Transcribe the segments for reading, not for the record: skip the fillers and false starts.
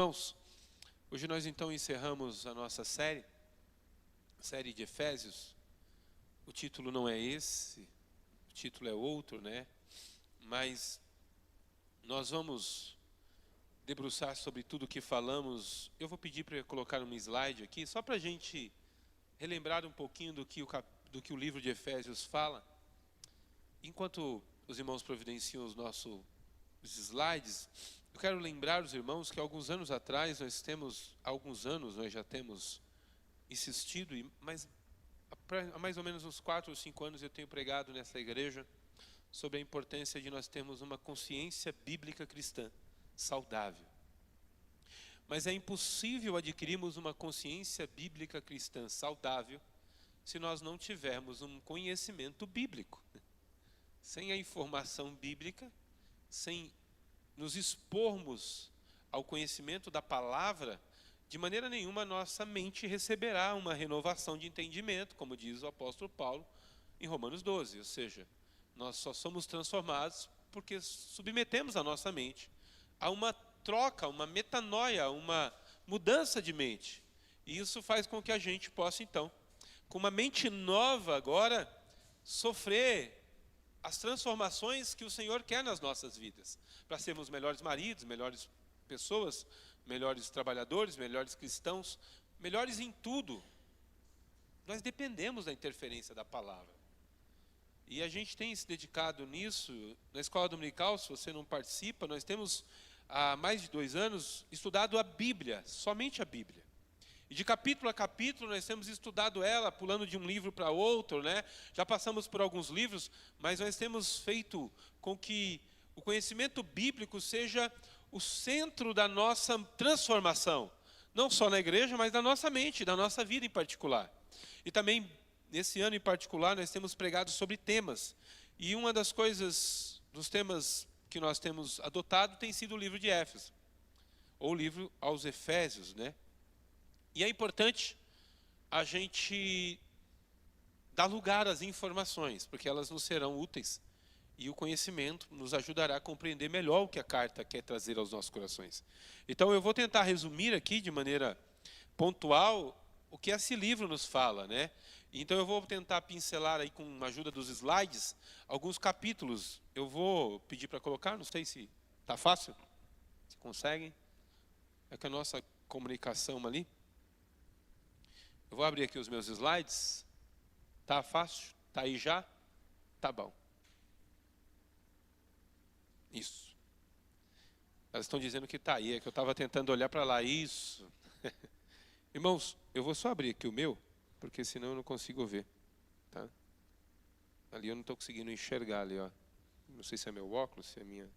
Irmãos, hoje nós então encerramos a nossa série de Efésios. O título não é esse, o título é outro, né? Mas nós vamos debruçar sobre tudo o que falamos. Eu vou pedir para colocar um slide aqui, só para a gente relembrar um pouquinho do que o livro de Efésios fala. Enquanto os irmãos providenciam os nossos slides, eu quero lembrar os irmãos que alguns anos atrás, nós já temos insistido, mas há mais ou menos uns 4 ou 5 anos eu tenho pregado nessa igreja sobre a importância de nós termos uma consciência bíblica cristã saudável. Mas é impossível adquirirmos uma consciência bíblica cristã saudável se nós não tivermos um conhecimento bíblico. Sem a informação bíblica, sem nos expormos ao conhecimento da palavra, de maneira nenhuma nossa mente receberá uma renovação de entendimento, como diz o apóstolo Paulo em Romanos 12. Ou seja, nós só somos transformados porque submetemos a nossa mente a uma troca, uma metanoia, uma mudança de mente. E isso faz com que a gente possa, então, com uma mente nova agora, sofrer as transformações que o Senhor quer nas nossas vidas, para sermos melhores maridos, melhores pessoas, melhores trabalhadores, melhores cristãos, melhores em tudo. Nós dependemos da interferência da palavra. E a gente tem se dedicado nisso. Na escola dominical, se você não participa, nós temos há mais de 2 anos estudado a Bíblia, somente a Bíblia. E de capítulo a capítulo nós temos estudado ela, pulando de um livro para outro, né? Já passamos por alguns livros, mas nós temos feito com que o conhecimento bíblico seja o centro da nossa transformação. Não só na igreja, mas da nossa mente, da nossa vida em particular. E também, nesse ano em particular, nós temos pregado sobre temas. E uma das coisas, dos temas que nós temos adotado, tem sido o livro de Éfeso. Ou o livro aos Efésios, né? E é importante a gente dar lugar às informações, porque elas nos serão úteis. E o conhecimento nos ajudará a compreender melhor o que a carta quer trazer aos nossos corações. Então eu vou tentar resumir aqui de maneira pontual o que esse livro nos fala, né? Então eu vou tentar pincelar aí com a ajuda dos slides alguns capítulos. Eu vou pedir para colocar, não sei se está fácil. Se conseguem. É que a nossa comunicação ali. Eu vou abrir aqui os meus slides. Tá fácil? Tá aí já? Tá bom. Isso. Elas estão dizendo que tá aí, é que eu estava tentando olhar para lá. Isso. Irmãos, eu vou só abrir aqui o meu, porque senão eu não consigo ver. Tá? Ali eu não estou conseguindo enxergar ali, ó. Não sei se é meu óculos, se é minha. Deixa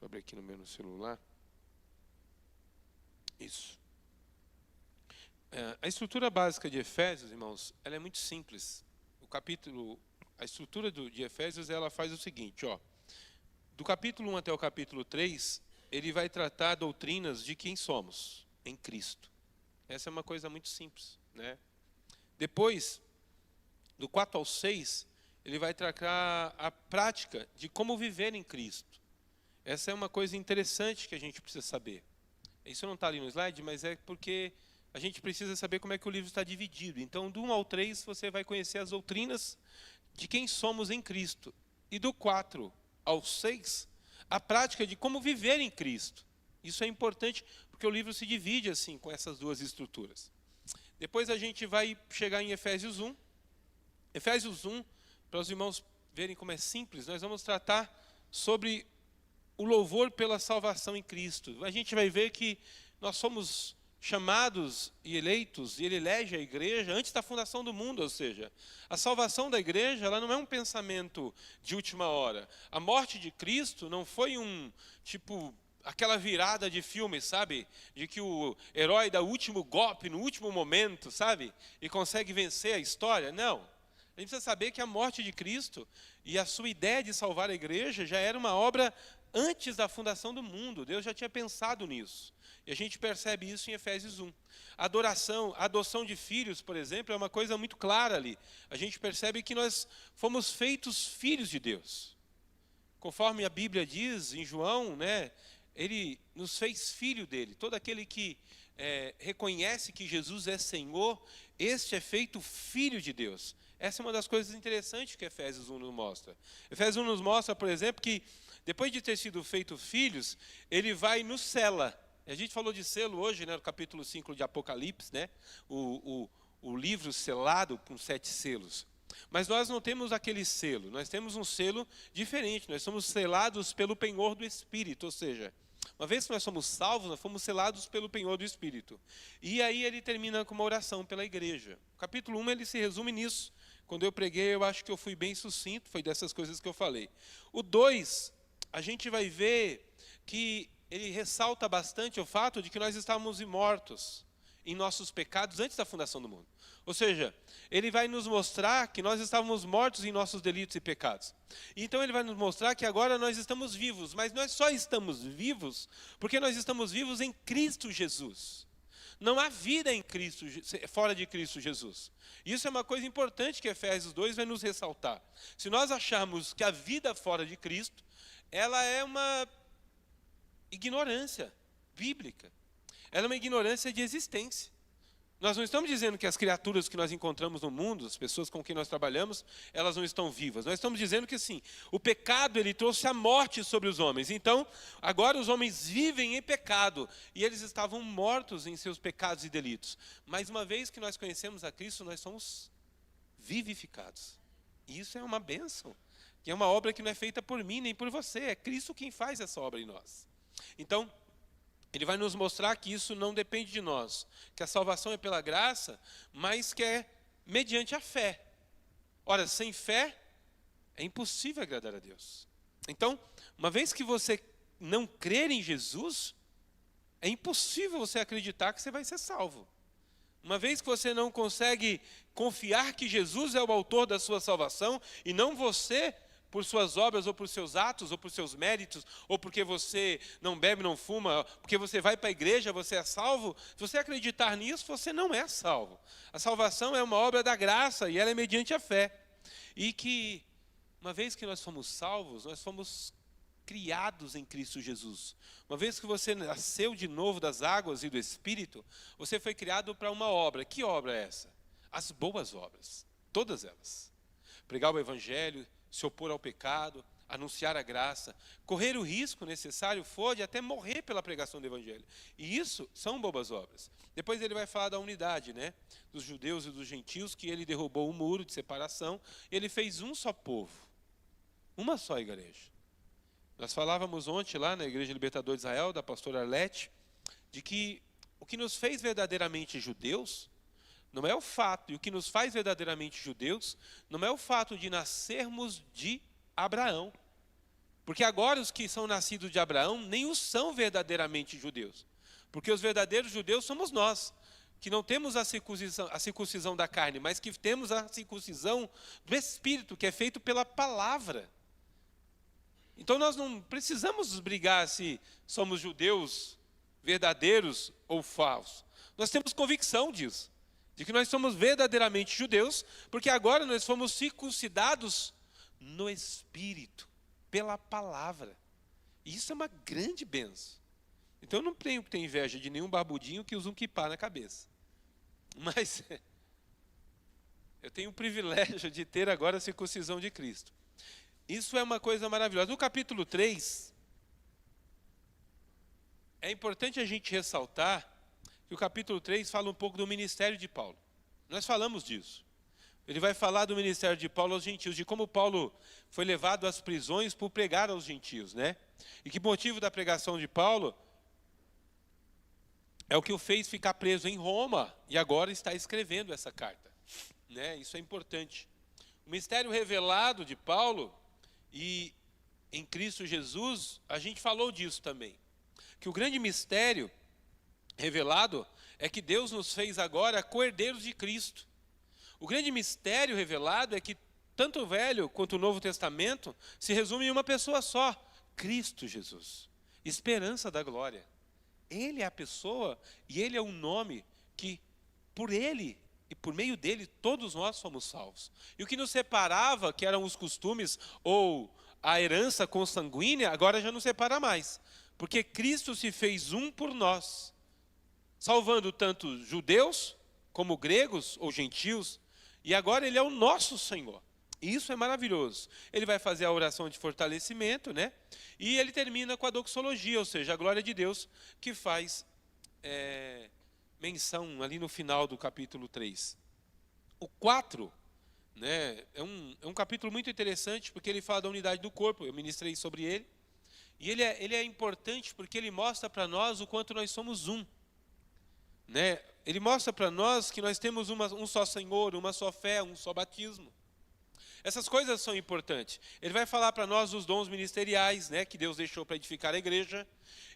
eu abrir aqui no meu celular. Isso. A estrutura básica de Efésios, irmãos, ela é muito simples. A estrutura de Efésios, ela faz o seguinte, ó. Do capítulo 1 até o capítulo 3, ele vai tratar doutrinas de quem somos em Cristo. Essa é uma coisa muito simples, né? Depois, do 4 ao 6, ele vai tratar a prática de como viver em Cristo. Essa é uma coisa interessante que a gente precisa saber. Isso não está ali no slide, mas é porque a gente precisa saber como é que o livro está dividido. Então, do 1 ao 3, você vai conhecer as doutrinas de quem somos em Cristo. E do 4 ao 6, a prática de como viver em Cristo. Isso é importante, porque o livro se divide assim, com essas duas estruturas. Depois a gente vai chegar em Efésios 1. Efésios 1, para os irmãos verem como é simples, nós vamos tratar sobre o louvor pela salvação em Cristo. A gente vai ver que nós somos chamados e eleitos, e ele elege a igreja antes da fundação do mundo, ou seja, a salvação da igreja, ela não é um pensamento de última hora. A morte de Cristo não foi aquela virada de filme, sabe? De que o herói dá o último golpe no último momento, sabe? E consegue vencer a história. Não. A gente precisa saber que a morte de Cristo e a sua ideia de salvar a igreja já era uma obra antes da fundação do mundo. Deus já tinha pensado nisso. E a gente percebe isso em Efésios 1. A adoção de filhos, por exemplo, é uma coisa muito clara ali. A gente percebe que nós fomos feitos filhos de Deus. Conforme a Bíblia diz em João, né, Ele nos fez filho dele. Todo aquele que reconhece que Jesus é Senhor, este é feito filho de Deus. Essa é uma das coisas interessantes que Efésios 1 nos mostra. Efésios 1 nos mostra, por exemplo, que depois de ter sido feito filhos, ele vai nos sela. A gente falou de selo hoje, né, no capítulo 5 de Apocalipse, né, o livro selado com 7 selos. Mas nós não temos aquele selo, nós temos um selo diferente. Nós somos selados pelo penhor do Espírito, ou seja, uma vez que nós somos salvos, nós fomos selados pelo penhor do Espírito. E aí ele termina com uma oração pela igreja. O capítulo 1 ele se resume nisso. Quando eu preguei, eu acho que eu fui bem sucinto, foi dessas coisas que eu falei. O 2, a gente vai ver que ele ressalta bastante o fato de que nós estávamos imortos em nossos pecados antes da fundação do mundo. Ou seja, ele vai nos mostrar que nós estávamos mortos em nossos delitos e pecados. Então ele vai nos mostrar que agora nós estamos vivos, mas nós só estamos vivos porque nós estamos vivos em Cristo Jesus. Não há vida em Cristo, fora de Cristo Jesus. Isso é uma coisa importante que Efésios 2 vai nos ressaltar. Se nós acharmos que a vida fora de Cristo, ela é uma ignorância bíblica. Ela é uma ignorância de existência. Nós não estamos dizendo que as criaturas que nós encontramos no mundo, as pessoas com quem nós trabalhamos, elas não estão vivas. Nós estamos dizendo que assim, o pecado ele trouxe a morte sobre os homens. Então, agora os homens vivem em pecado e eles estavam mortos em seus pecados e delitos. Mas uma vez que nós conhecemos a Cristo, nós somos vivificados. E isso é uma bênção. Que é uma obra que não é feita por mim nem por você. É Cristo quem faz essa obra em nós. Então, ele vai nos mostrar que isso não depende de nós, que a salvação é pela graça, mas que é mediante a fé. Ora, sem fé, é impossível agradar a Deus. Então, uma vez que você não crer em Jesus, é impossível você acreditar que você vai ser salvo. Uma vez que você não consegue confiar que Jesus é o autor da sua salvação, e não você, por suas obras, ou por seus atos, ou por seus méritos, ou porque você não bebe, não fuma, porque você vai para a igreja, você é salvo. Se você acreditar nisso, você não é salvo. A salvação é uma obra da graça, e ela é mediante a fé. E que, uma vez que nós fomos salvos, nós fomos criados em Cristo Jesus. Uma vez que você nasceu de novo das águas e do Espírito, você foi criado para uma obra. Que obra é essa? As boas obras, todas elas. Pregar o Evangelho, se opor ao pecado, anunciar a graça, correr o risco necessário for de até morrer pela pregação do Evangelho. E isso são boas obras. Depois ele vai falar da unidade, né, dos judeus e dos gentios, que ele derrubou o muro de separação, ele fez um só povo, uma só igreja. Nós falávamos ontem lá na Igreja Libertador de Israel, da pastora Arlete, de que o que nos fez verdadeiramente judeus não é o fato, e o que nos faz verdadeiramente judeus, não é o fato de nascermos de Abraão. Porque agora os que são nascidos de Abraão nem os são verdadeiramente judeus. Porque os verdadeiros judeus somos nós, que não temos a circuncisão da carne, mas que temos a circuncisão do Espírito, que é feito pela palavra. Então nós não precisamos brigar se somos judeus verdadeiros ou falsos. Nós temos convicção disso, de que nós somos verdadeiramente judeus, porque agora nós fomos circuncidados no Espírito, pela palavra. E isso é uma grande bênção. Então eu não tenho que ter inveja de nenhum barbudinho que usa um quipá na cabeça. Mas eu tenho o privilégio de ter agora a circuncisão de Cristo. Isso é uma coisa maravilhosa. No capítulo 3, é importante a gente ressaltar que o capítulo 3 fala um pouco do ministério de Paulo. Nós falamos disso. Ele vai falar do ministério de Paulo aos gentios, de como Paulo foi levado às prisões por pregar aos gentios, né? E que motivo da pregação de Paulo é o que o fez ficar preso em Roma e agora está escrevendo essa carta, né? Isso é importante. O mistério revelado de Paulo e em Cristo Jesus, a gente falou disso também. Que o grande mistério revelado é que Deus nos fez agora co-herdeiros de Cristo. O grande mistério revelado é que tanto o Velho quanto o Novo Testamento se resume em uma pessoa só, Cristo Jesus, esperança da glória. Ele é a pessoa e ele é o nome que por ele e por meio dele todos nós fomos salvos. E o que nos separava, que eram os costumes ou a herança consanguínea, agora já não separa mais. Porque Cristo se fez um por nós, salvando tanto judeus como gregos ou gentios, e agora ele é o nosso Senhor. E isso é maravilhoso. Ele vai fazer a oração de fortalecimento, né? E ele termina com a doxologia, ou seja, a glória de Deus, que faz menção ali no final do capítulo 3. O 4, né, é um capítulo muito interessante, porque ele fala da unidade do corpo, eu ministrei sobre ele. E ele é importante porque ele mostra para nós o quanto nós somos um. Né? Ele mostra para nós que nós temos um só Senhor, uma só fé, um só batismo. Essas coisas são importantes. Ele vai falar para nós os dons ministeriais, né, que Deus deixou para edificar a igreja.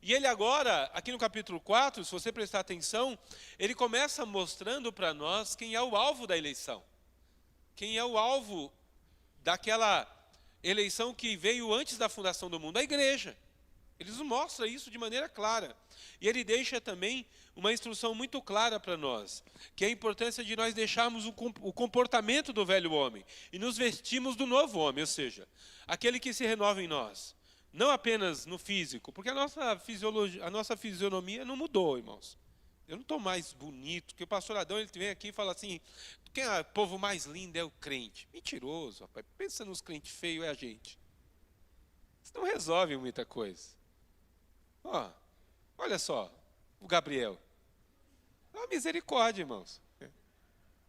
E ele agora, aqui no capítulo 4, se você prestar atenção, ele começa mostrando para nós quem é o alvo da eleição. Quem é o alvo daquela eleição que veio antes da fundação do mundo, a igreja. Ele nos mostra isso de maneira clara. E ele deixa também uma instrução muito clara para nós, que é a importância de nós deixarmos o comportamento do velho homem e nos vestirmos do novo homem, ou seja, aquele que se renova em nós. Não apenas no físico, porque a nossa fisionomia não mudou, irmãos. Eu não estou mais bonito, porque o pastor Adão ele vem aqui e fala assim, quem é o povo mais lindo é o crente. Mentiroso, rapaz. Pensa nos crentes feios, é a gente. Isso não resolve muita coisa. Olha só, o Gabriel. É uma misericórdia, irmãos.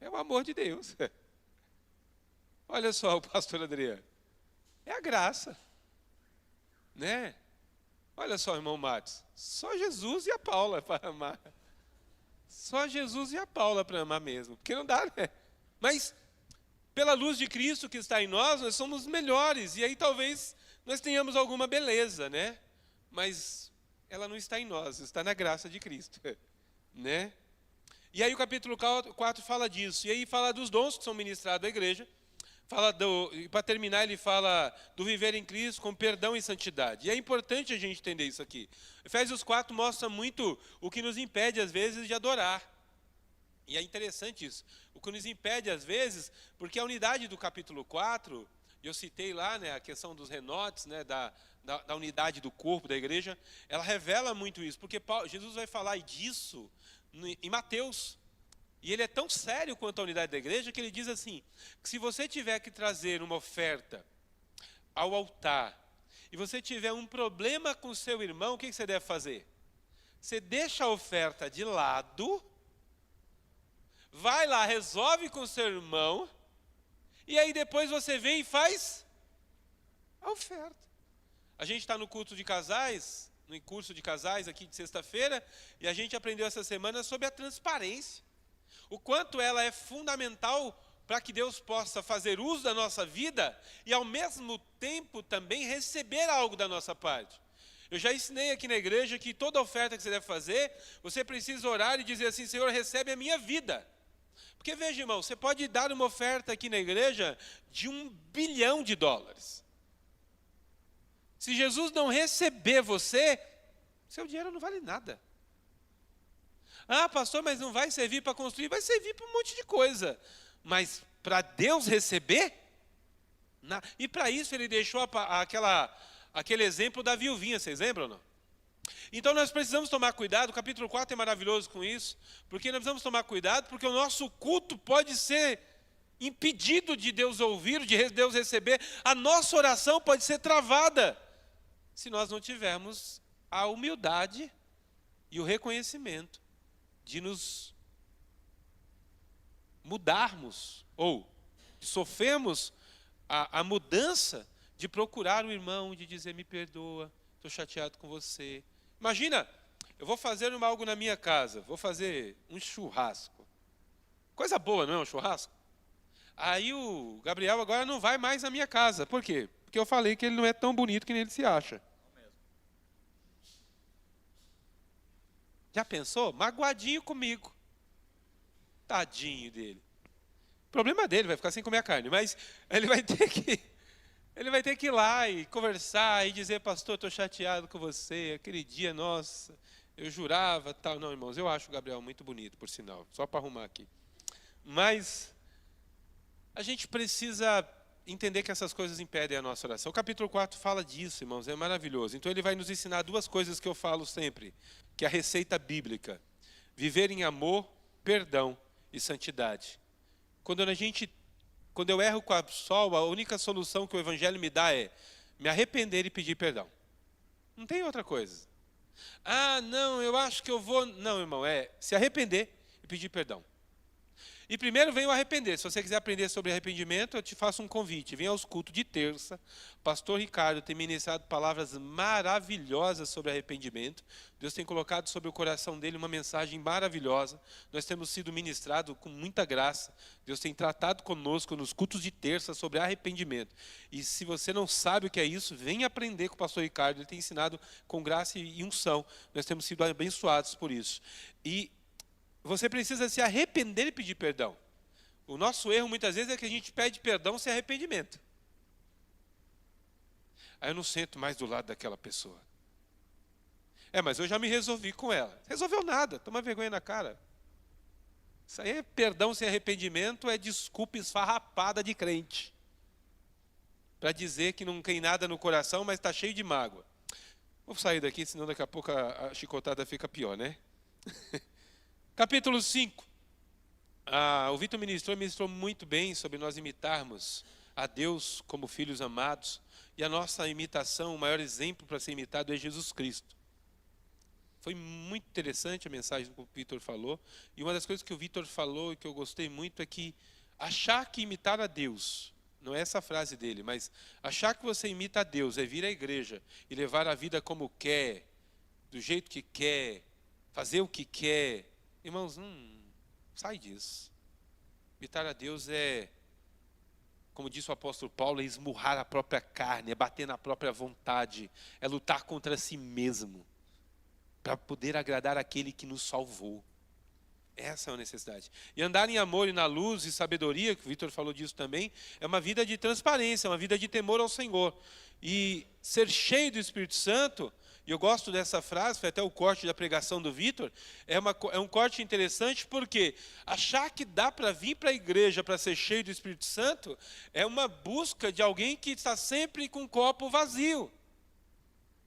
É o amor de Deus. Olha só o pastor Adriano. É a graça. Né? Olha só, irmão Matos. Só Jesus e a Paula para amar. Só Jesus e a Paula para amar mesmo. Porque não dá, né? Mas, pela luz de Cristo que está em nós, nós somos melhores. E aí talvez nós tenhamos alguma beleza, né? Mas ela não está em nós, está na graça de Cristo. Né? E aí o capítulo 4 fala disso. E aí fala dos dons que são ministrados à igreja. E para terminar, ele fala do viver em Cristo com perdão e santidade. E é importante a gente entender isso aqui. Efésios 4 mostra muito o que nos impede, às vezes, de adorar. E é interessante isso. O que nos impede, às vezes, porque a unidade do capítulo 4, eu citei lá, né, a questão dos renotes, né, da unidade do corpo da igreja, ela revela muito isso. Porque Jesus vai falar disso em Mateus. E ele é tão sério quanto a unidade da igreja que ele diz assim, que se você tiver que trazer uma oferta ao altar e você tiver um problema com o seu irmão, o que você deve fazer? Você deixa a oferta de lado, vai lá, resolve com o seu irmão, e aí depois você vem e faz a oferta. A gente está no culto de casais, no curso de casais aqui de sexta-feira, e a gente aprendeu essa semana sobre a transparência. O quanto ela é fundamental para que Deus possa fazer uso da nossa vida e, ao mesmo tempo, também receber algo da nossa parte. Eu já ensinei aqui na igreja que toda oferta que você deve fazer, você precisa orar e dizer assim, Senhor, recebe a minha vida. Porque, veja, irmão, você pode dar uma oferta aqui na igreja de $1 bilhão. Se Jesus não receber você, seu dinheiro não vale nada. Ah, pastor, mas não vai servir para construir? Vai servir para um monte de coisa. Mas para Deus receber? E para isso ele deixou aquele exemplo da viuvinha, vocês lembram ou não? Então nós precisamos tomar cuidado, o capítulo 4 é maravilhoso com isso, porque nós precisamos tomar cuidado, porque o nosso culto pode ser impedido de Deus ouvir, de Deus receber, a nossa oração pode ser travada, se nós não tivermos a humildade e o reconhecimento de nos mudarmos, ou de sofrermos a mudança de procurar o irmão, de dizer, me perdoa, estou chateado com você. Imagina, eu vou fazer algo na minha casa, vou fazer um churrasco. Coisa boa, não é um churrasco? Aí o Gabriel agora não vai mais na minha casa. Por quê? Porque eu falei que ele não é tão bonito que nem ele se acha. Já pensou? Magoadinho comigo. Tadinho dele. O problema dele, vai ficar sem comer a carne, mas ele vai ter que ir lá e conversar e dizer, pastor, estou chateado com você, aquele dia, nossa, eu jurava, tal. Não, irmãos, eu acho o Gabriel muito bonito, por sinal, só para arrumar aqui. Mas a gente precisa entender que essas coisas impedem a nossa oração. O capítulo 4 fala disso, irmãos, é maravilhoso. Então ele vai nos ensinar duas coisas que eu falo sempre, que é a receita bíblica: viver em amor, perdão e santidade. Quando eu erro com a sol, a única solução que o Evangelho me dá é me arrepender e pedir perdão. Não tem outra coisa. Ah, não, eu acho que eu vou... Não, irmão, é se arrepender e pedir perdão. E primeiro vem o arrepender. Se você quiser aprender sobre arrependimento, eu te faço um convite. Venha aos cultos de terça. Pastor Ricardo tem ministrado palavras maravilhosas sobre arrependimento. Deus tem colocado sobre o coração dele uma mensagem maravilhosa. Nós temos sido ministrados com muita graça. Deus tem tratado conosco nos cultos de terça sobre arrependimento. E se você não sabe o que é isso, venha aprender com o pastor Ricardo. Ele tem ensinado com graça e unção. Nós temos sido abençoados por isso. E você precisa se arrepender e pedir perdão. O nosso erro muitas vezes é que a gente pede perdão sem arrependimento. Aí eu não sento mais do lado daquela pessoa. Mas eu já me resolvi com ela. Resolveu nada, toma vergonha na cara. Isso aí é perdão sem arrependimento, é desculpa esfarrapada de crente. Para dizer que não tem nada no coração, mas está cheio de mágoa. Vou sair daqui, senão daqui a pouco a chicotada fica pior, né? Capítulo 5. O Vitor ministrou muito bem sobre nós imitarmos a Deus como filhos amados. E a nossa imitação, o maior exemplo para ser imitado é Jesus Cristo. Foi muito interessante a mensagem que o Vitor falou. E uma das coisas que o Vitor falou e que eu gostei muito é que achar que imitar a Deus, não é essa a frase dele, mas achar que você imita a Deus é vir à igreja e levar a vida como quer, do jeito que quer, fazer o que quer. Irmãos, sai disso. Imitar a Deus é, como disse o apóstolo Paulo, é esmurrar a própria carne, é bater na própria vontade, é lutar contra si mesmo, para poder agradar aquele que nos salvou. Essa é a necessidade. E andar em amor e na luz e sabedoria, que o Vitor falou disso também, é uma vida de transparência, uma vida de temor ao Senhor. E ser cheio do Espírito Santo, e eu gosto dessa frase, foi até o corte da pregação do Vitor, é um corte interessante porque achar que dá para vir para a igreja para ser cheio do Espírito Santo é uma busca de alguém que está sempre com o copo vazio.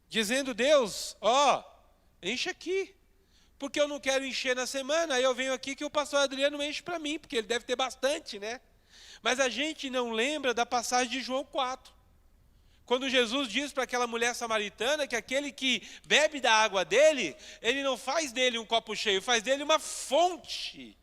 Dizendo, Deus, enche aqui. Porque eu não quero encher na semana, aí eu venho aqui que o pastor Adriano enche para mim, porque ele deve ter bastante, né? Mas a gente não lembra da passagem de João 4. Quando Jesus diz para aquela mulher samaritana que aquele que bebe da água dele, ele não faz dele um copo cheio, faz dele uma fonte.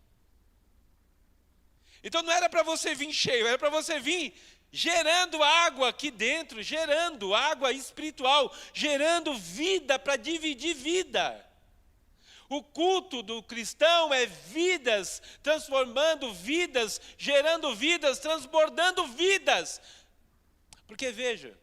Então não era para você vir cheio, era para você vir gerando água aqui dentro, gerando água espiritual, gerando vida para dividir vida. O culto do cristão é vidas, transformando vidas, gerando vidas, transbordando vidas. Porque veja,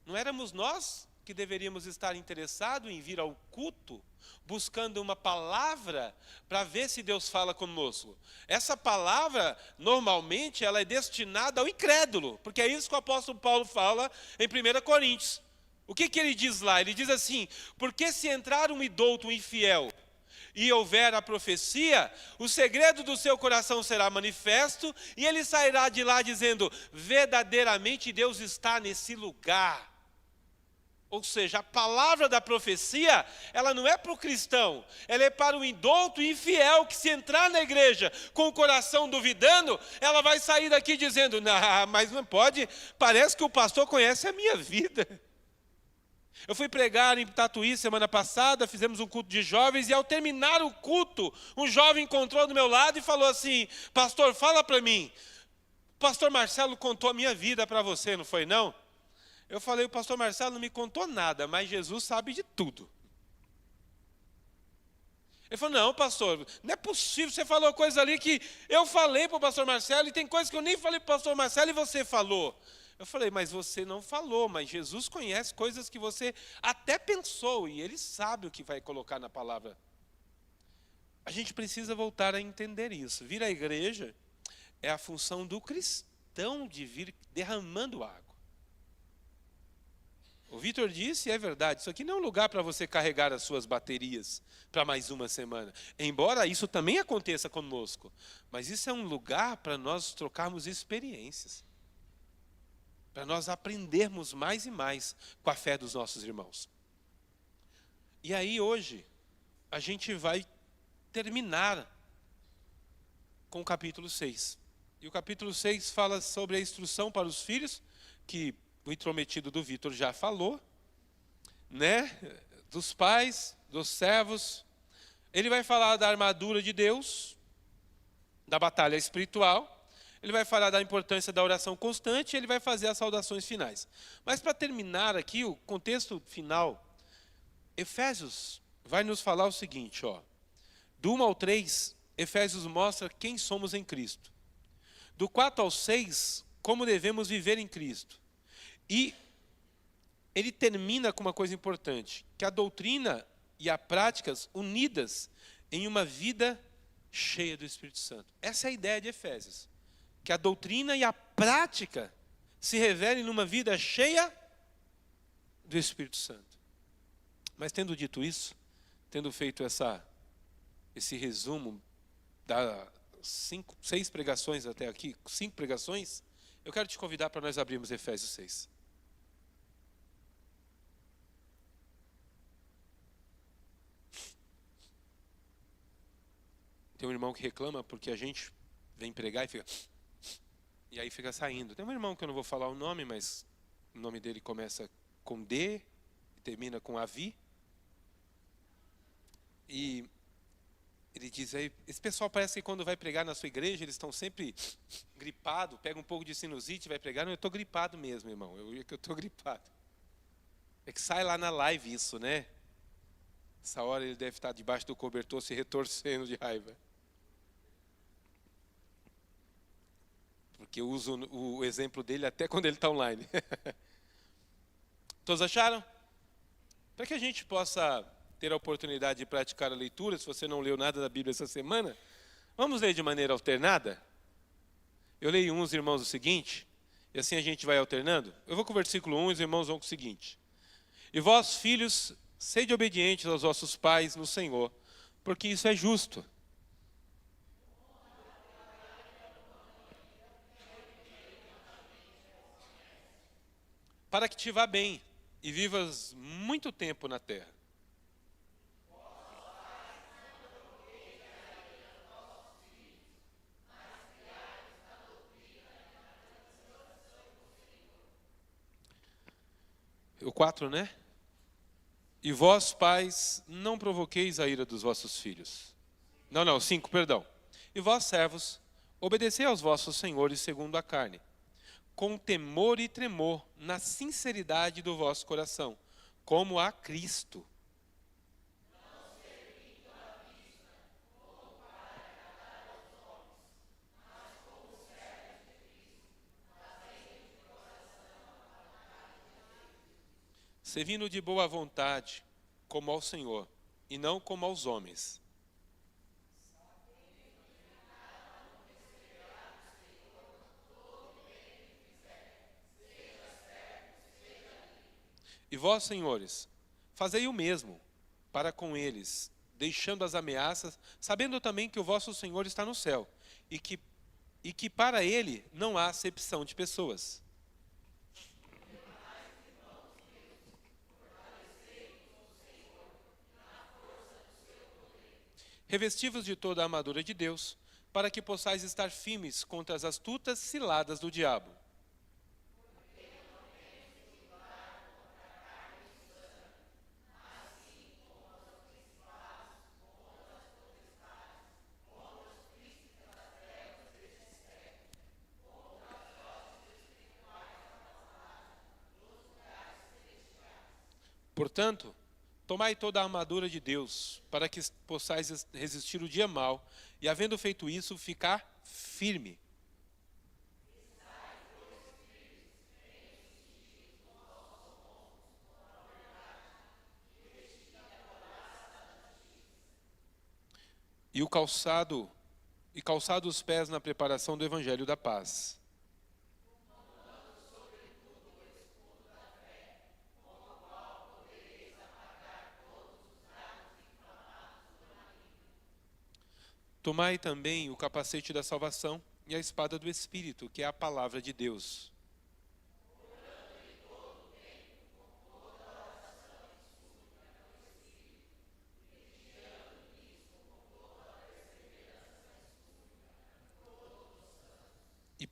não éramos nós que deveríamos estar interessados em vir ao culto, buscando uma palavra para ver se Deus fala conosco. Essa palavra, normalmente, ela é destinada ao incrédulo, porque é isso que o apóstolo Paulo fala em 1 Coríntios. O que ele diz lá? Ele diz assim, porque se entrar um idólatra, um infiel, e houver a profecia, o segredo do seu coração será manifesto, e ele sairá de lá dizendo, verdadeiramente Deus está nesse lugar. Ou seja, a palavra da profecia, ela não é para o cristão, ela é para o indulto infiel que se entrar na igreja com o coração duvidando, ela vai sair daqui dizendo, não, mas não pode, parece que o pastor conhece a minha vida. Eu fui pregar em Tatuí semana passada, fizemos um culto de jovens, e ao terminar o culto, um jovem encontrou do meu lado e falou assim, pastor, fala para mim, o pastor Marcelo contou a minha vida para você, não foi não? Eu falei, o pastor Marcelo não me contou nada, mas Jesus sabe de tudo. Ele falou, não, pastor, não é possível, você falou coisa ali que eu falei para o pastor Marcelo, e tem coisas que eu nem falei para o pastor Marcelo e você falou. Eu falei, mas você não falou, mas Jesus conhece coisas que você até pensou, e Ele sabe o que vai colocar na palavra. A gente precisa voltar a entender isso. Vir à igreja é a função do cristão de vir derramando água. O Vitor disse, e é verdade, isso aqui não é um lugar para você carregar as suas baterias para mais uma semana. Embora isso também aconteça conosco. Mas isso é um lugar para nós trocarmos experiências. para nós aprendermos mais e mais com a fé dos nossos irmãos. E aí hoje, a gente vai terminar com o capítulo 6. E o capítulo 6 fala sobre a instrução para os filhos, que o intrometido do Vitor já falou, né? Dos pais, dos servos. Ele vai falar da armadura de Deus, da batalha espiritual. Ele vai falar da importância da oração constante e ele vai fazer as saudações finais. Mas para terminar aqui, o contexto final, Efésios vai nos falar o seguinte, ó. Do 1 ao 3, Efésios mostra quem somos em Cristo. Do 4 ao 6, como devemos viver em Cristo. E ele termina com uma coisa importante, que a doutrina e as práticas unidas em uma vida cheia do Espírito Santo. Essa é a ideia de Efésios. Que a doutrina e a prática se revelem numa vida cheia do Espírito Santo. Mas tendo dito isso, tendo feito esse resumo das 6 pregações até aqui, 5 pregações, eu quero te convidar para nós abrirmos Efésios 6. Tem um irmão que reclama porque a gente vem pregar e aí fica saindo. Tem um irmão que eu não vou falar o nome, mas o nome dele começa com D e termina com Avi. E ele diz aí, esse pessoal parece que quando vai pregar na sua igreja, eles estão sempre gripados, pega um pouco de sinusite e vai pregar. Não, eu estou gripado mesmo, irmão, eu estou gripado. É que sai lá na live isso, né? Essa hora ele deve estar debaixo do cobertor se retorcendo de raiva. Porque eu uso o exemplo dele até quando ele está online. Todos acharam? Para que a gente possa ter a oportunidade de praticar a leitura, se você não leu nada da Bíblia essa semana, vamos ler de maneira alternada? Eu leio uns irmãos o seguinte, e assim a gente vai alternando. Eu vou com o versículo 1 e os irmãos vão com o seguinte. E vós, filhos, sede obedientes aos vossos pais no Senhor, porque isso é justo. Para que te vá bem e vivas muito tempo na terra. O 4, né? E vós, pais, não provoqueis a ira dos vossos filhos. Não, 5, perdão. E vós, servos, obedecei aos vossos senhores segundo a carne, com temor e tremor, na sinceridade do vosso coração, como a Cristo. Servindo de boa vontade, como ao Senhor, e não como aos homens. E vós, senhores, fazei o mesmo para com eles, deixando as ameaças, sabendo também que o vosso Senhor está no céu, e que para ele não há acepção de pessoas. Revesti-vos de toda a armadura de Deus, para que possais estar firmes contra as astutas ciladas do diabo. Portanto, tomai toda a armadura de Deus, para que possais resistir o dia mau, e havendo feito isso, ficar firme. E calçado os pés na preparação do evangelho da paz. Tomai também o capacete da salvação e a espada do Espírito, que é a palavra de Deus.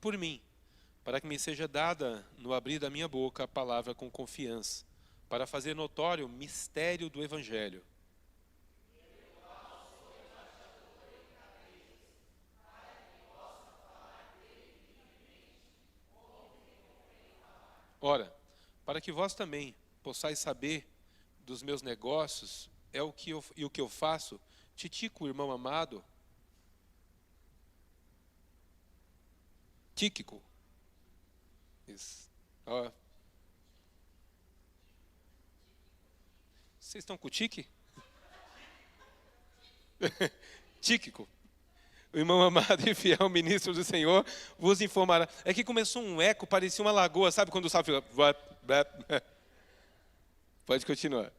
por mim, para que me seja dada no abrir da minha boca a palavra com confiança, para fazer notório o mistério do Evangelho. Ora, para que vós também possais saber dos meus negócios e o que eu faço, Tíquico, irmão amado, Tíquico, isso. Ó. Vocês estão com o tique? Tíquico, o irmão amado e fiel ministro do Senhor, vos informará. É que começou um eco, parecia uma lagoa, sabe quando o sapo fica... Pode continuar.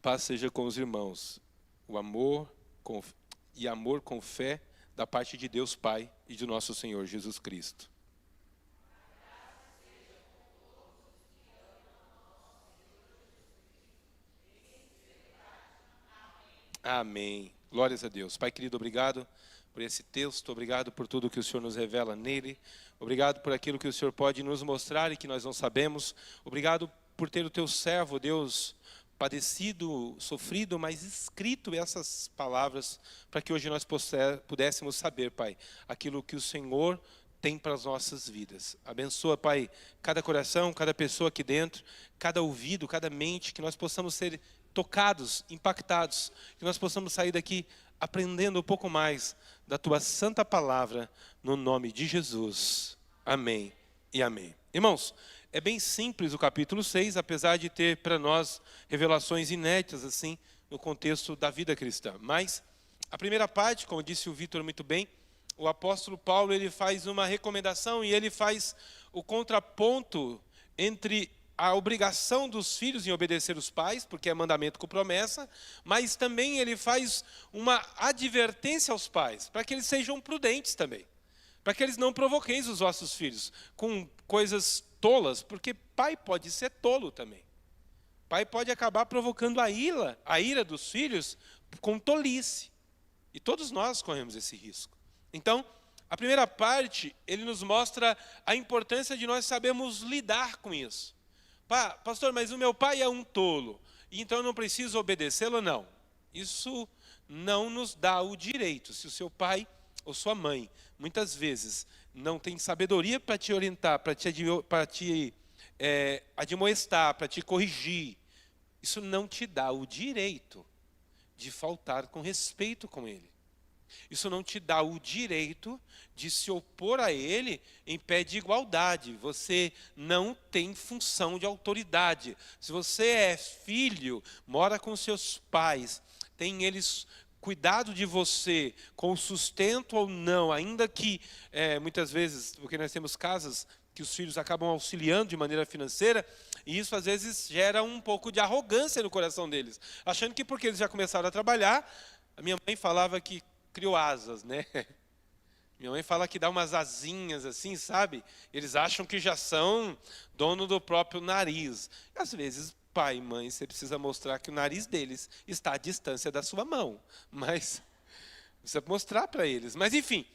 Paz seja com os irmãos, amor com fé da parte de Deus Pai e de nosso Senhor Jesus Cristo. Amém. Glórias a Deus. Pai querido, obrigado por esse texto, obrigado por tudo que o Senhor nos revela nele, obrigado por aquilo que o Senhor pode nos mostrar e que nós não sabemos, obrigado por ter o teu servo, Deus, padecido, sofrido, mas escrito essas palavras para que hoje nós pudéssemos saber, Pai, aquilo que o Senhor tem para as nossas vidas. Abençoa, Pai, cada coração, cada pessoa aqui dentro, cada ouvido, cada mente, que nós possamos ser tocados, impactados, que nós possamos sair daqui aprendendo um pouco mais da Tua santa palavra, no nome de Jesus. Amém e amém. Irmãos, é bem simples o capítulo 6, apesar de ter para nós revelações inéditas assim no contexto da vida cristã. Mas a primeira parte, como disse o Vitor muito bem, o apóstolo Paulo ele faz uma recomendação e ele faz o contraponto entre a obrigação dos filhos em obedecer os pais, porque é mandamento com promessa, mas também ele faz uma advertência aos pais, para que eles sejam prudentes também, para que eles não provoquem os vossos filhos com coisas tolas, porque pai pode ser tolo também. Pai pode acabar provocando a ira dos filhos com tolice. E todos nós corremos esse risco. Então, a primeira parte, ele nos mostra a importância de nós sabermos lidar com isso. Pastor, mas o meu pai é um tolo, então eu não preciso obedecê-lo? Não. Isso não nos dá o direito. Se o seu pai ou sua mãe, muitas vezes, não tem sabedoria para te orientar, para te admoestar, para te corrigir, isso não te dá o direito de faltar com respeito com ele. Isso não te dá o direito de se opor a ele em pé de igualdade. Você não tem função de autoridade. Se você é filho, mora com seus pais, tem eles cuidado de você, com sustento ou não, ainda que muitas vezes, porque nós temos casas que os filhos acabam auxiliando de maneira financeira, e isso às vezes gera um pouco de arrogância no coração deles, achando que porque eles já começaram a trabalhar, a minha mãe falava que criou asas, né? Minha mãe fala que dá umas asinhas assim, sabe? Eles acham que já são dono do próprio nariz. E, às vezes, pai e mãe, você precisa mostrar que o nariz deles está à distância da sua mão. Mas precisa mostrar para eles. Mas, enfim,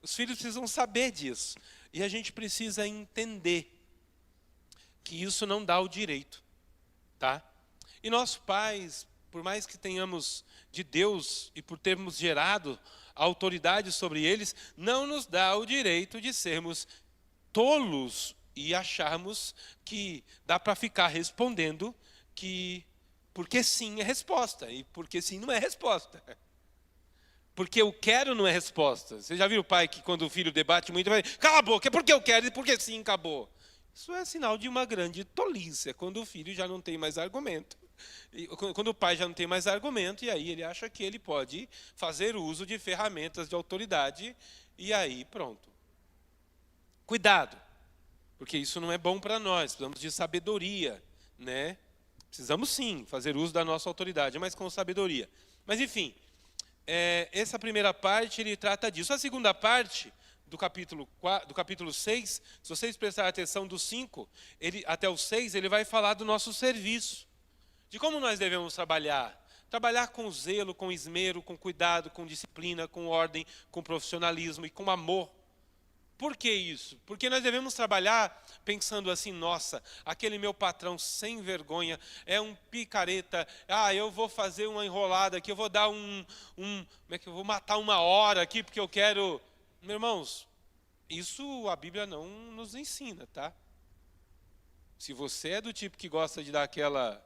os filhos precisam saber disso. E a gente precisa entender que isso não dá o direito, tá? E nós pais, por mais que tenhamos de Deus e por termos gerado a autoridade sobre eles, não nos dá o direito de sermos tolos e acharmos que dá para ficar respondendo que porque sim é resposta e porque sim não é resposta. Porque eu quero não é resposta. Você já viu o pai que quando o filho debate muito, vai, cala a boca, é porque eu quero e porque sim, acabou. Isso é sinal de uma grande tolice, é quando o filho já não tem mais argumento. Quando o pai já não tem mais argumento, e aí ele acha que ele pode fazer uso de ferramentas de autoridade, e aí pronto. Cuidado, porque isso não é bom para nós, precisamos de sabedoria, né? Precisamos sim fazer uso da nossa autoridade, mas com sabedoria. Mas enfim, essa primeira parte ele trata disso. A segunda parte do capítulo 6, se vocês prestarem atenção do 5 até o 6, ele vai falar do nosso serviço, de como nós devemos trabalhar. Trabalhar com zelo, com esmero, com cuidado, com disciplina, com ordem, com profissionalismo e com amor. Por que isso? Porque nós devemos trabalhar pensando assim, nossa, aquele meu patrão sem vergonha é um picareta, eu vou fazer uma enrolada aqui, eu vou dar como é que eu vou matar uma hora aqui porque eu quero... Meus irmãos, isso a Bíblia não nos ensina, tá? Se você é do tipo que gosta de dar aquela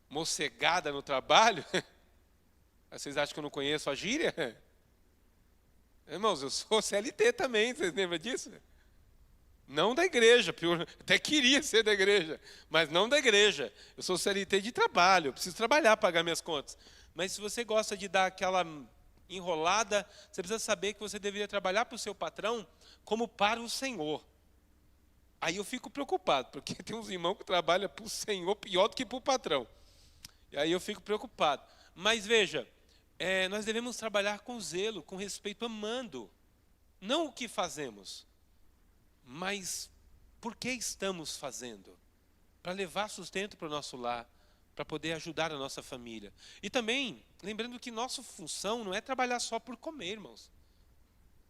mocegada no trabalho, vocês acham que eu não conheço a gíria? Irmãos, eu sou CLT também, vocês lembram disso? Não da igreja, até queria ser da igreja, mas não da igreja. Eu sou CLT de trabalho, eu preciso trabalhar, pagar minhas contas. Mas se você gosta de dar aquela enrolada, você precisa saber que você deveria trabalhar para o seu patrão como para o Senhor. Aí eu fico preocupado, porque tem uns irmãos que trabalham para o Senhor pior do que para o patrão. E aí eu fico preocupado. Mas veja, nós devemos trabalhar com zelo, com respeito, amando. Não o que fazemos, mas por que estamos fazendo? Para levar sustento para o nosso lar, para poder ajudar a nossa família. E também, lembrando que nossa função não é trabalhar só por comer, irmãos.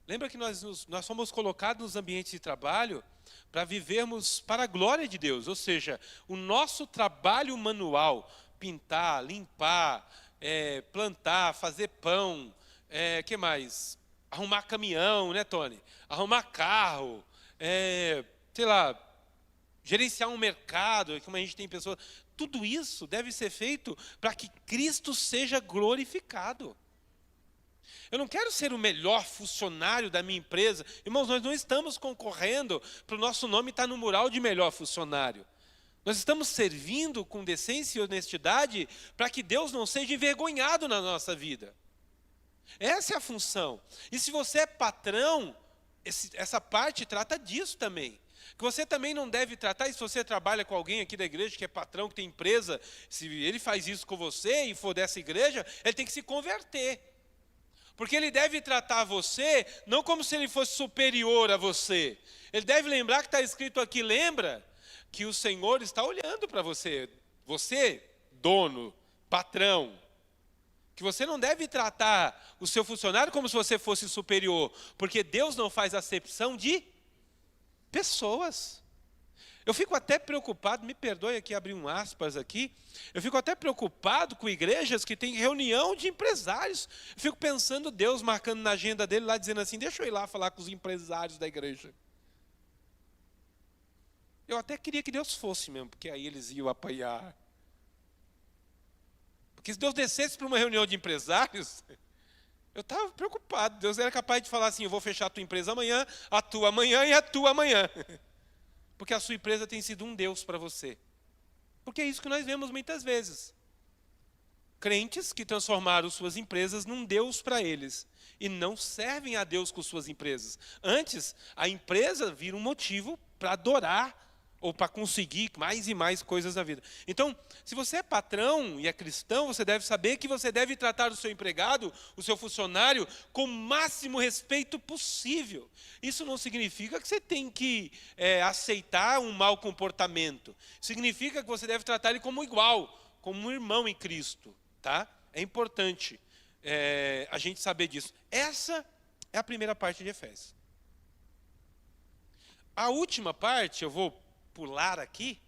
Lembra que nós somos colocados nos ambientes de trabalho para vivermos para a glória de Deus. Ou seja, o nosso trabalho manual, pintar, limpar, plantar, fazer pão, que mais? Arrumar caminhão, né, Tony? Arrumar carro, sei lá, gerenciar um mercado, como a gente tem pessoas. Tudo isso deve ser feito para que Cristo seja glorificado. Eu não quero ser o melhor funcionário da minha empresa. Irmãos, nós não estamos concorrendo para o nosso nome estar no mural de melhor funcionário. Nós estamos servindo com decência e honestidade para que Deus não seja envergonhado na nossa vida. Essa é a função. E se você é patrão, essa parte trata disso também. Que você também não deve tratar, e se você trabalha com alguém aqui da igreja que é patrão, que tem empresa, se ele faz isso com você e for dessa igreja, ele tem que se converter. Porque ele deve tratar você não como se ele fosse superior a você. Ele deve lembrar que está escrito aqui, lembra? Que o Senhor está olhando para você. Você, dono, patrão. Que você não deve tratar o seu funcionário como se você fosse superior. Porque Deus não faz acepção de pessoas. Eu fico até preocupado, me perdoe aqui abrir um aspas aqui, eu fico até preocupado com igrejas que têm reunião de empresários. Eu fico pensando Deus marcando na agenda dele lá, dizendo assim, deixa eu ir lá falar com os empresários da igreja. Eu até queria que Deus fosse mesmo, porque aí eles iam apanhar. Porque se Deus descesse para uma reunião de empresários, eu estava preocupado. Deus era capaz de falar assim, eu vou fechar a tua empresa amanhã, a tua amanhã e a tua amanhã. Porque a sua empresa tem sido um Deus para você. Porque é isso que nós vemos muitas vezes. Crentes que transformaram suas empresas num Deus para eles. E não servem a Deus com suas empresas. Antes, a empresa vira um motivo para adorar ou para conseguir mais e mais coisas na vida. Então, se você é patrão e é cristão, você deve saber que você deve tratar o seu empregado, o seu funcionário, com o máximo respeito possível. Isso não significa que você tem que aceitar um mau comportamento. Significa que você deve tratar ele como igual, como um irmão em Cristo. Tá? É importante a gente saber disso. Essa é a primeira parte de Efésios. A última parte, eu vou pular aqui,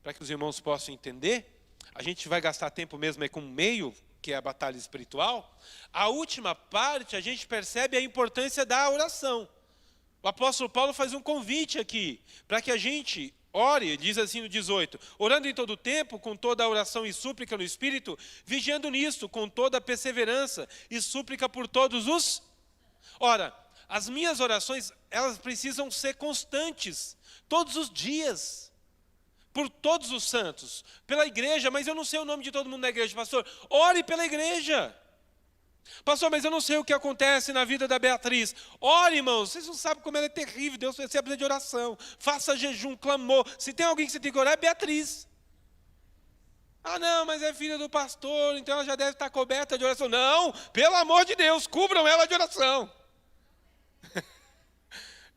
para que os irmãos possam entender. A gente vai gastar tempo mesmo com o meio, que é a batalha espiritual. A última parte, a gente percebe a importância da oração. O apóstolo Paulo faz um convite aqui, para que a gente ore, diz assim no 18, orando em todo o tempo, com toda a oração e súplica no Espírito, vigiando nisto, com toda a perseverança e súplica por todos os... Ora, as minhas orações, elas precisam ser constantes, todos os dias, por todos os santos, pela igreja, mas eu não sei o nome de todo mundo da igreja, pastor. Ore pela igreja. Pastor, mas eu não sei o que acontece na vida da Beatriz. Ore, irmãos, vocês não sabem como ela é terrível, Deus precisa de oração. Faça jejum, clamor. Se tem alguém que você tem que orar, é Beatriz. Ah, não, mas é filha do pastor, então ela já deve estar coberta de oração. Não, pelo amor de Deus, cubram ela de oração.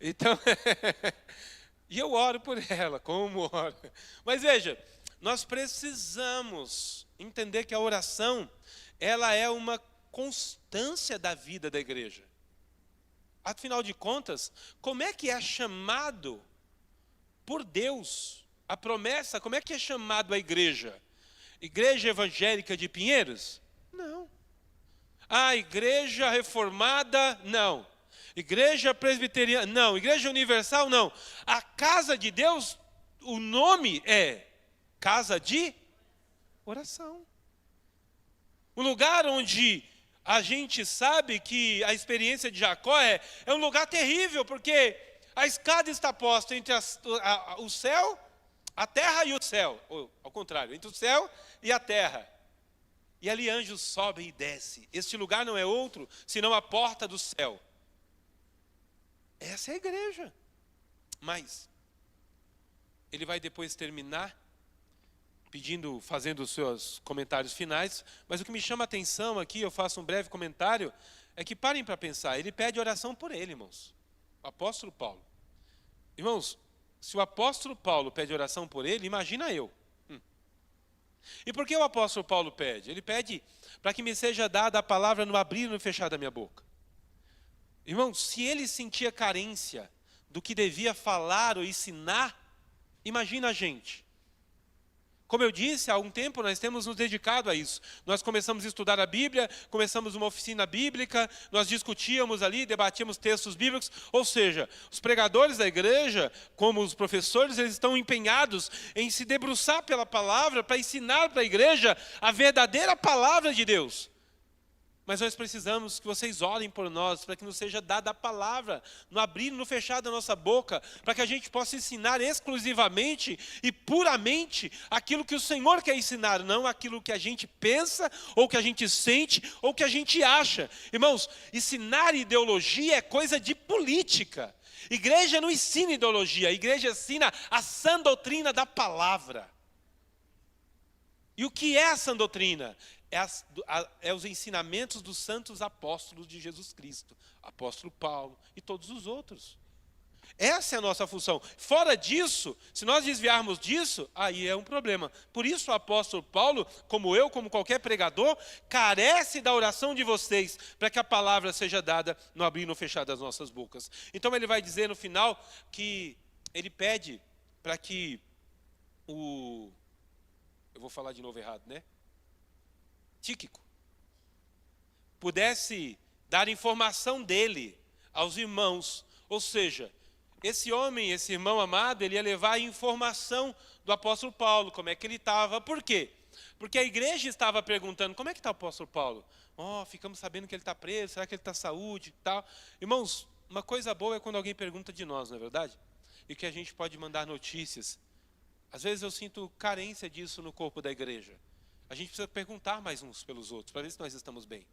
Então, e eu oro por ela, como oro. Mas veja, nós precisamos entender que a oração, ela é uma constância da vida da igreja. Afinal de contas, como é que é chamado por Deus a promessa? Como é que é chamado a igreja? Igreja Evangélica de Pinheiros? Não. A Igreja Reformada? Não. Igreja Presbiteriana? Não. Igreja Universal? Não. A casa de Deus, o nome é casa de oração. Um lugar onde a gente sabe que a experiência de Jacó é um lugar terrível, porque a escada está posta entre o céu, a terra e o céu, ou ao contrário, entre o céu e a terra. E ali anjos sobem e descem. Este lugar não é outro, senão a porta do céu. Essa é a igreja. Mas ele vai depois terminar fazendo os seus comentários finais, mas o que me chama a atenção aqui, eu faço um breve comentário, é que parem para pensar, ele pede oração por ele, irmãos. O apóstolo Paulo. Irmãos, se o apóstolo Paulo pede oração por ele, imagina eu. E por que o apóstolo Paulo pede? Ele pede para que me seja dada a palavra no abrir e no fechar da minha boca. Irmãos, se ele sentia carência do que devia falar ou ensinar, imagina a gente. Como eu disse, há algum tempo nós temos nos dedicado a isso. Nós começamos a estudar a Bíblia, começamos uma oficina bíblica, nós discutíamos ali, debatíamos textos bíblicos, ou seja, os pregadores da igreja, como os professores, eles estão empenhados em se debruçar pela palavra para ensinar para a igreja a verdadeira palavra de Deus. Mas nós precisamos que vocês orem por nós, para que nos seja dada a palavra, no abrir e no fechar da nossa boca, para que a gente possa ensinar exclusivamente e puramente aquilo que o Senhor quer ensinar, não aquilo que a gente pensa, ou que a gente sente, ou que a gente acha. Irmãos, ensinar ideologia é coisa de política. Igreja não ensina ideologia, a igreja ensina a sã doutrina da palavra. E o que é a sã doutrina? É os ensinamentos dos santos apóstolos de Jesus Cristo, apóstolo Paulo e todos os outros. Essa é a nossa função. Fora disso, se nós desviarmos disso, aí é um problema. Por isso o apóstolo Paulo, como eu, como qualquer pregador, carece da oração de vocês, para que a palavra seja dada no abrir e no fechar das nossas bocas. Então ele vai dizer no final que ele pede para que eu vou falar de novo errado, né? Tíquico pudesse dar informação dele aos irmãos, ou seja, esse homem, esse irmão amado, ele ia levar a informação do apóstolo Paulo, como é que ele estava. Por quê? Porque a igreja estava perguntando, como é que está o apóstolo Paulo? Ficamos sabendo que ele está preso, será que ele está saúde e tal? Irmãos, uma coisa boa é quando alguém pergunta de nós, não é verdade? E que a gente pode mandar notícias. Às vezes eu sinto carência disso no corpo da igreja. A gente precisa perguntar mais uns pelos outros, para ver se nós estamos bem.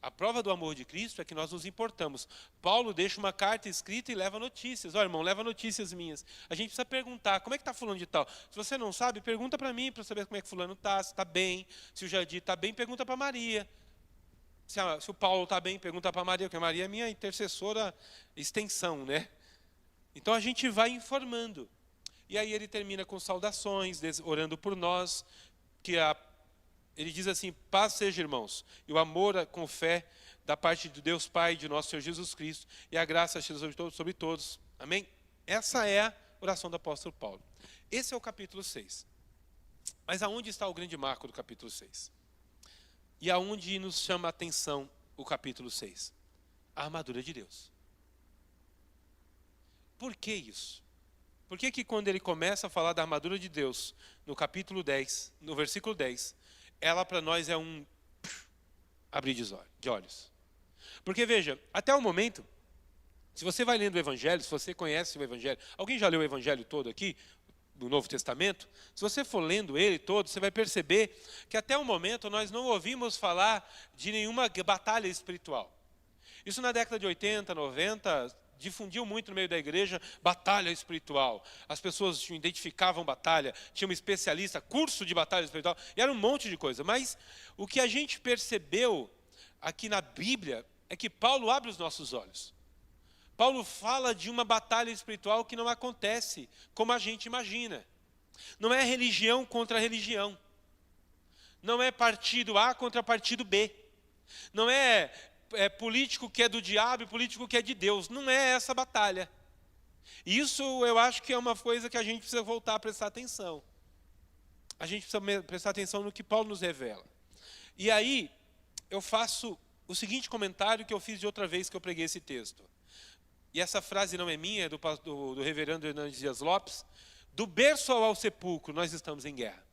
A prova do amor de Cristo é que nós nos importamos. Paulo deixa uma carta escrita e leva notícias. Irmão, leva notícias minhas. A gente precisa perguntar, como é que está fulano de tal? Se você não sabe, pergunta para mim, para saber como é que fulano está, se está bem. Se o Jardim está bem, pergunta para Maria. Se o Paulo está bem, pergunta para Maria, porque a Maria é minha intercessora extensão, né? Então a gente vai informando. E aí ele termina com saudações, orando por nós, ele diz assim, paz seja, irmãos, e o amor com fé da parte de Deus Pai, de nosso Senhor Jesus Cristo, e a graça sobre todos. Amém? Essa é a oração do apóstolo Paulo. Esse é o capítulo 6. Mas aonde está o grande marco do capítulo 6? E aonde nos chama a atenção o capítulo 6? A armadura de Deus. Por que isso? Por que quando ele começa a falar da armadura de Deus, no capítulo 10, no versículo 10, ela para nós é um abrir de olhos? Porque veja, até o momento, se você vai lendo o Evangelho, se você conhece o Evangelho, alguém já leu o Evangelho todo aqui, do Novo Testamento? Se você for lendo ele todo, você vai perceber que até o momento nós não ouvimos falar de nenhuma batalha espiritual. Isso na década de 80, 90... difundiu muito no meio da igreja batalha espiritual. As pessoas identificavam batalha, tinha um especialista, curso de batalha espiritual, e era um monte de coisa. Mas o que a gente percebeu aqui na Bíblia é que Paulo abre os nossos olhos. Paulo fala de uma batalha espiritual que não acontece como a gente imagina. Não é religião contra religião. Não é partido A contra partido B. Não é político que é do diabo e político que é de Deus. Não é essa batalha. Isso eu acho que é uma coisa que a gente precisa voltar a prestar atenção. A gente precisa prestar atenção no que Paulo nos revela. E aí, eu faço o seguinte comentário que eu fiz de outra vez que eu preguei esse texto. E essa frase não é minha, é do reverendo Hernandes Dias Lopes. Do berço ao sepulcro, nós estamos em guerra.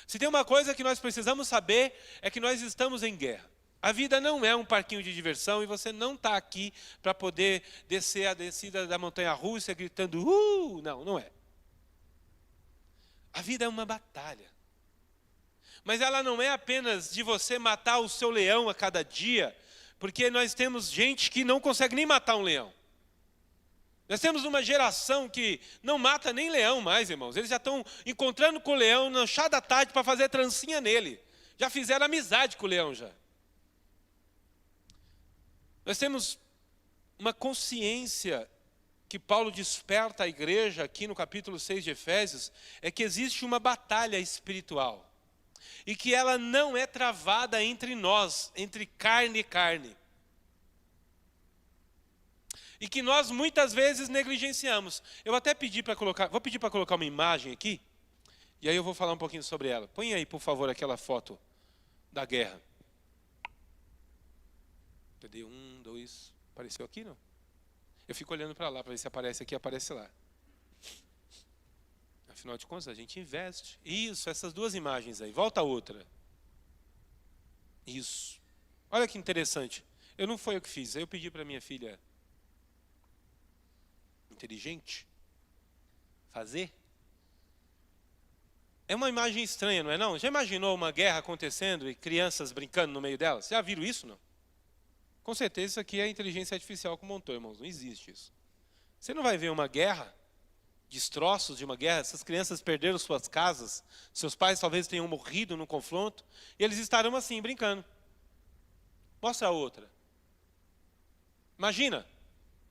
Se tem uma coisa que nós precisamos saber, é que nós estamos em guerra. A vida não é um parquinho de diversão e você não está aqui para poder descer a descida da montanha-russa gritando, Não, não é. A vida é uma batalha. Mas ela não é apenas de você matar o seu leão a cada dia, porque nós temos gente que não consegue nem matar um leão. Nós temos uma geração que não mata nem leão mais, irmãos. Eles já estão encontrando com o leão no chá da tarde para fazer trancinha nele. Já fizeram amizade com o leão já. Nós temos uma consciência que Paulo desperta à igreja aqui no capítulo 6 de Efésios, é que existe uma batalha espiritual. E que ela não é travada entre nós, entre carne e carne. E que nós muitas vezes negligenciamos. Eu até pedi para colocar, vou pedir para colocar uma imagem aqui, e aí eu vou falar um pouquinho sobre ela. Põe aí, por favor, aquela foto da guerra. Cadê? 1, 2, apareceu aqui, não? Eu fico olhando para lá, para ver se aparece aqui, aparece lá. Afinal de contas, a gente investe. Isso, essas duas imagens aí. Volta a outra. Isso. Olha que interessante. Não foi eu que fiz. Eu pedi para minha filha inteligente fazer. É uma imagem estranha, não é não? Já imaginou uma guerra acontecendo e crianças brincando no meio delas? Já viram isso, não? Com certeza isso aqui é a inteligência artificial que montou, irmãos. Não existe isso. Você não vai ver uma guerra, destroços de uma guerra, essas crianças perderam suas casas, seus pais talvez tenham morrido no confronto, e eles estarão assim, brincando. Mostra a outra. Imagina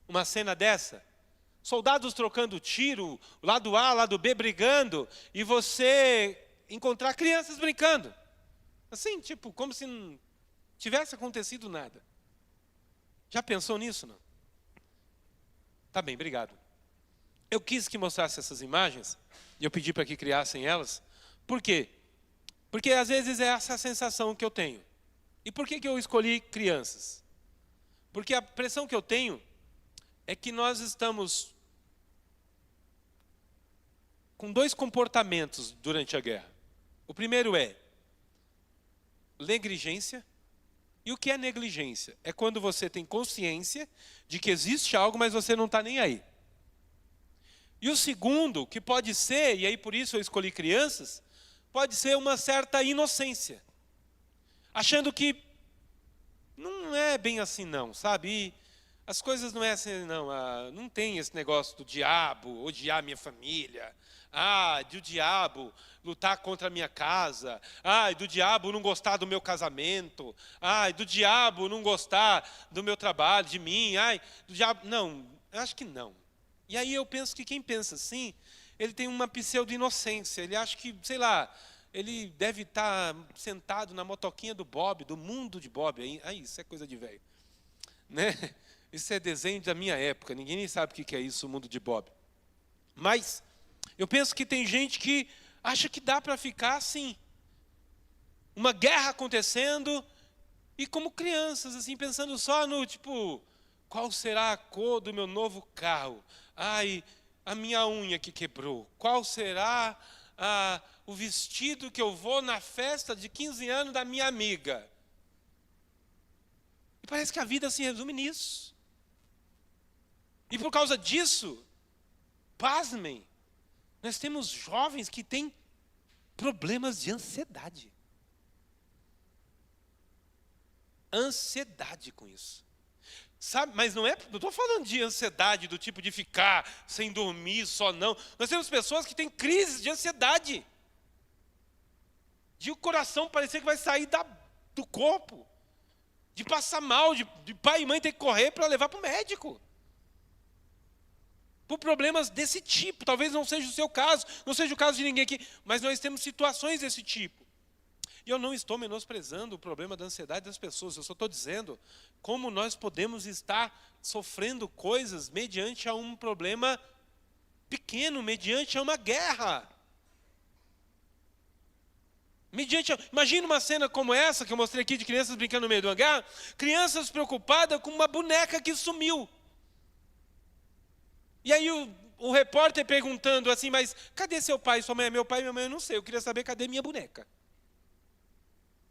uma cena dessa. Soldados trocando tiro, lado A, lado B brigando, e você encontrar crianças brincando. Assim, tipo, como se não tivesse acontecido nada. Já pensou nisso, não? Tá bem, obrigado. Eu quis que mostrasse essas imagens, e eu pedi para que criassem elas. Por quê? Porque às vezes é essa a sensação que eu tenho. E por que eu escolhi crianças? Porque a pressão que eu tenho é que nós estamos com dois comportamentos durante a guerra. O primeiro é negligência. E o que é negligência? É quando você tem consciência de que existe algo, mas você não está nem aí. E o segundo, que pode ser, e aí por isso eu escolhi crianças, pode ser uma certa inocência. Achando que não é bem assim não, sabe? E as coisas não é assim não. Não tem esse negócio do diabo odiar minha família. Do diabo lutar contra a minha casa. Do diabo não gostar do meu casamento. Do diabo não gostar do meu trabalho, de mim. Do diabo. Não, eu acho que não. E aí eu penso que quem pensa assim, ele tem uma pseudo-inocência. Ele acha que, sei lá, ele deve estar sentado na motoquinha do Bob, do mundo de Bob. Isso é coisa de velho. Né? Isso é desenho da minha época. Ninguém nem sabe o que é isso, o mundo de Bob. Mas eu penso que tem gente que acha que dá para ficar assim. Uma guerra acontecendo e como crianças, assim, pensando só no, tipo, qual será a cor do meu novo carro? A minha unha que quebrou. Qual será o vestido que eu vou na festa de 15 anos da minha amiga? E parece que a vida se resume nisso. E por causa disso, pasmem, nós temos jovens que têm problemas de ansiedade. Ansiedade com isso. Sabe, mas não estou falando de ansiedade do tipo de ficar sem dormir só não. Nós temos pessoas que têm crises de ansiedade. De o coração parecer que vai sair do corpo. De passar mal, de pai e mãe ter que correr para levar para o médico. por problemas desse tipo. Talvez não seja o seu caso, não seja o caso de ninguém aqui, mas nós temos situações desse tipo. E eu não estou menosprezando o problema da ansiedade das pessoas, eu só estou dizendo como nós podemos estar sofrendo coisas mediante a um problema pequeno, mediante a uma guerra. Imagina uma cena como essa, que eu mostrei aqui de crianças brincando no meio de uma guerra, crianças preocupadas com uma boneca que sumiu. E aí o repórter perguntando assim, mas cadê seu pai? Sua mãe é meu pai e minha mãe eu não sei, eu queria saber cadê minha boneca.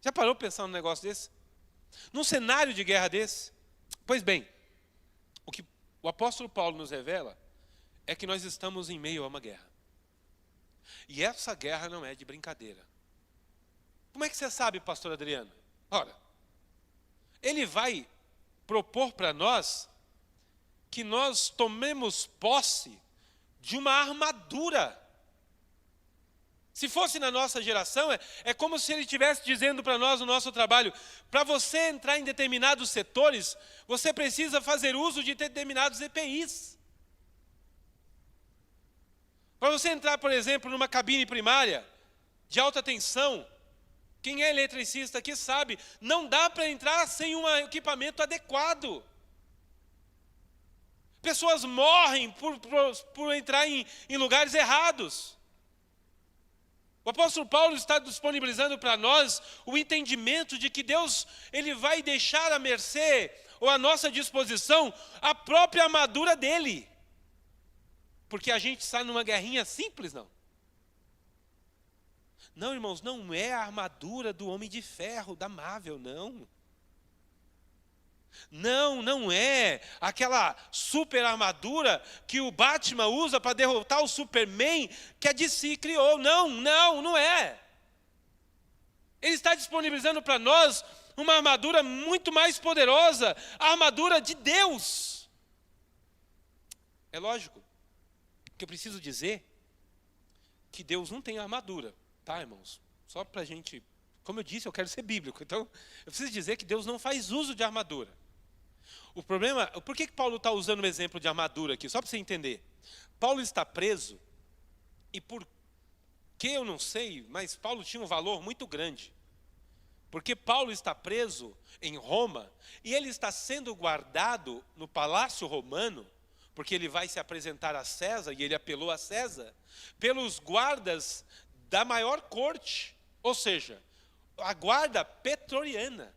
Já parou para pensar num negócio desse? Num cenário de guerra desse? Pois bem, o que o apóstolo Paulo nos revela é que nós estamos em meio a uma guerra. E essa guerra não é de brincadeira. Como é que você sabe, pastor Adriano? Ora, ele vai propor para nós que nós tomemos posse de uma armadura. Se fosse na nossa geração, é como se ele estivesse dizendo para nós no nosso trabalho, para você entrar em determinados setores, você precisa fazer uso de determinados EPIs. Para você entrar, por exemplo, numa cabine primária, de alta tensão, quem é eletricista aqui sabe, não dá para entrar sem um equipamento adequado. Pessoas morrem por entrar em lugares errados. O apóstolo Paulo está disponibilizando para nós o entendimento de que Deus ele vai deixar à mercê ou à nossa disposição a própria armadura dele. Porque a gente está numa guerrinha simples, não. Não, irmãos, não é a armadura do Homem de Ferro, da Marvel, não. Não é aquela super armadura que o Batman usa para derrotar o Superman que a DC criou. Não é. Ele está disponibilizando para nós uma armadura muito mais poderosa, a armadura de Deus. É lógico que eu preciso dizer que Deus não tem armadura, tá, irmãos? Só para a gente, como eu disse, eu quero ser bíblico, então eu preciso dizer que Deus não faz uso de armadura. O problema, por que Paulo está usando um exemplo de armadura aqui? Só para você entender. Paulo está preso, e por que eu não sei, mas Paulo tinha um valor muito grande. Porque Paulo está preso em Roma, e ele está sendo guardado no palácio romano, porque ele vai se apresentar a César, e ele apelou a César, pelos guardas da maior corte, ou seja, a guarda pretoriana.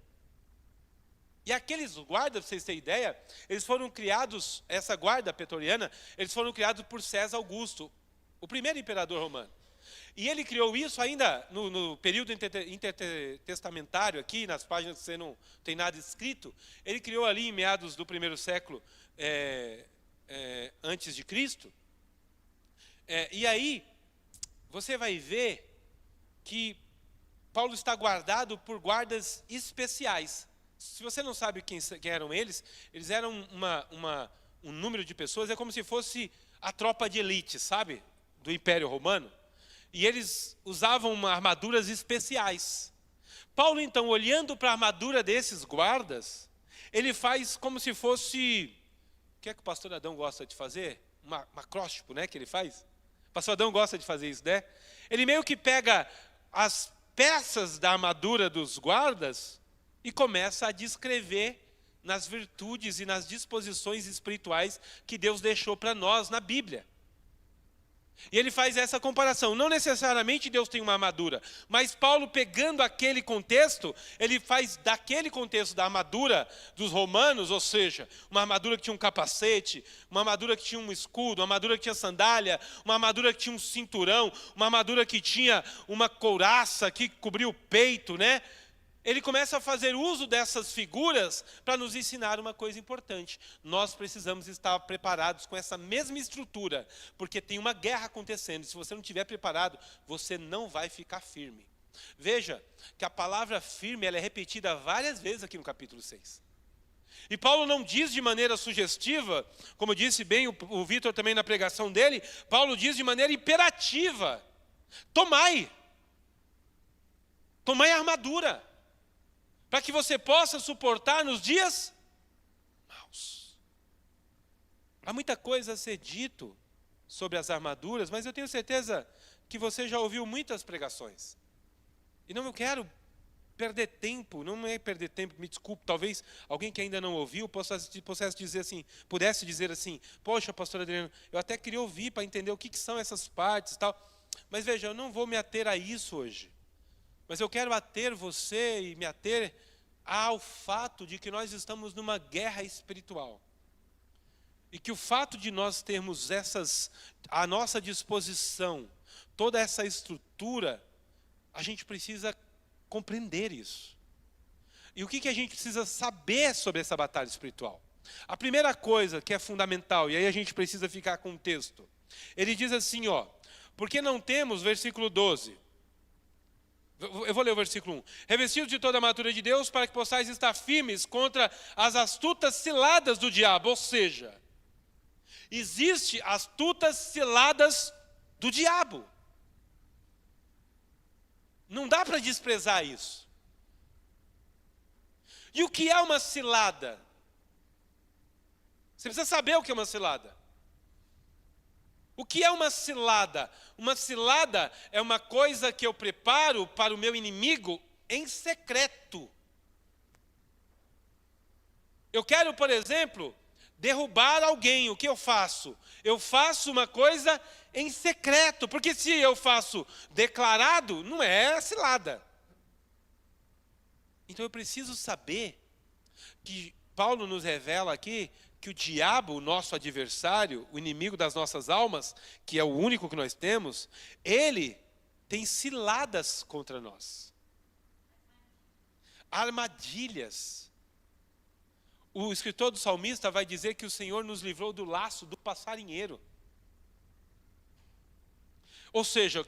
E aqueles guardas, para vocês terem ideia, eles foram criados, essa guarda pretoriana, eles foram criados por César Augusto, o primeiro imperador romano. E ele criou isso ainda no período intertestamentário, aqui nas páginas que você não tem nada escrito, ele criou ali em meados do primeiro século antes de Cristo. E aí, você vai ver que Paulo está guardado por guardas especiais. Se você não sabe quem eram eles eram um número de pessoas, é como se fosse a tropa de elite, sabe? Do Império Romano. E eles usavam armaduras especiais. Paulo, então, olhando para a armadura desses guardas, ele faz como se fosse... O que é que o pastor Adão gosta de fazer? Um acróstico, né, que ele faz? O pastor Adão gosta de fazer isso, né? Ele meio que pega as peças da armadura dos guardas e começa a descrever nas virtudes e nas disposições espirituais que Deus deixou para nós na Bíblia. E ele faz essa comparação. Não necessariamente Deus tem uma armadura, mas Paulo, pegando aquele contexto, ele faz daquele contexto da armadura dos romanos, ou seja, uma armadura que tinha um capacete, uma armadura que tinha um escudo, uma armadura que tinha sandália, uma armadura que tinha um cinturão, uma armadura que tinha uma couraça que cobria o peito, né? Ele começa a fazer uso dessas figuras para nos ensinar uma coisa importante. Nós precisamos estar preparados com essa mesma estrutura, porque tem uma guerra acontecendo. E se você não estiver preparado, você não vai ficar firme. Veja que a palavra firme ela é repetida várias vezes aqui no capítulo 6. E Paulo não diz de maneira sugestiva, como disse bem o Vitor também na pregação dele, Paulo diz de maneira imperativa. Tomai a armadura, para que você possa suportar nos dias maus. Há muita coisa a ser dito sobre as armaduras, mas eu tenho certeza que você já ouviu muitas pregações. E não quero perder tempo, não é perder tempo, me desculpe, talvez alguém que ainda não ouviu pudesse dizer assim, poxa, pastor Adriano, eu até queria ouvir para entender o que são essas partes e tal. Mas veja, eu não vou me ater a isso hoje. Mas eu quero ater você e me ater ao fato de que nós estamos numa guerra espiritual. E que o fato de nós termos à nossa disposição, toda essa estrutura, a gente precisa compreender isso. E o que a gente precisa saber sobre essa batalha espiritual? A primeira coisa que é fundamental, e aí a gente precisa ficar com o texto. Ele diz assim, porque não temos, versículo 12. Eu vou ler o versículo 1. Revestidos de toda a armadura de Deus, para que possais estar firmes contra as astutas ciladas do diabo. Ou seja, existem astutas ciladas do diabo. Não dá para desprezar isso. E o que é uma cilada? Você precisa saber o que é uma cilada. O que é uma cilada? Uma cilada é uma coisa que eu preparo para o meu inimigo em secreto. Eu quero, por exemplo, derrubar alguém. O que eu faço? Eu faço uma coisa em secreto, porque se eu faço declarado, não é cilada. Então eu preciso saber que Paulo nos revela aqui que o diabo, o nosso adversário, o inimigo das nossas almas, que é o único que nós temos, ele tem ciladas contra nós. Armadilhas. O escritor do salmista vai dizer que o Senhor nos livrou do laço do passarinheiro. Ou seja,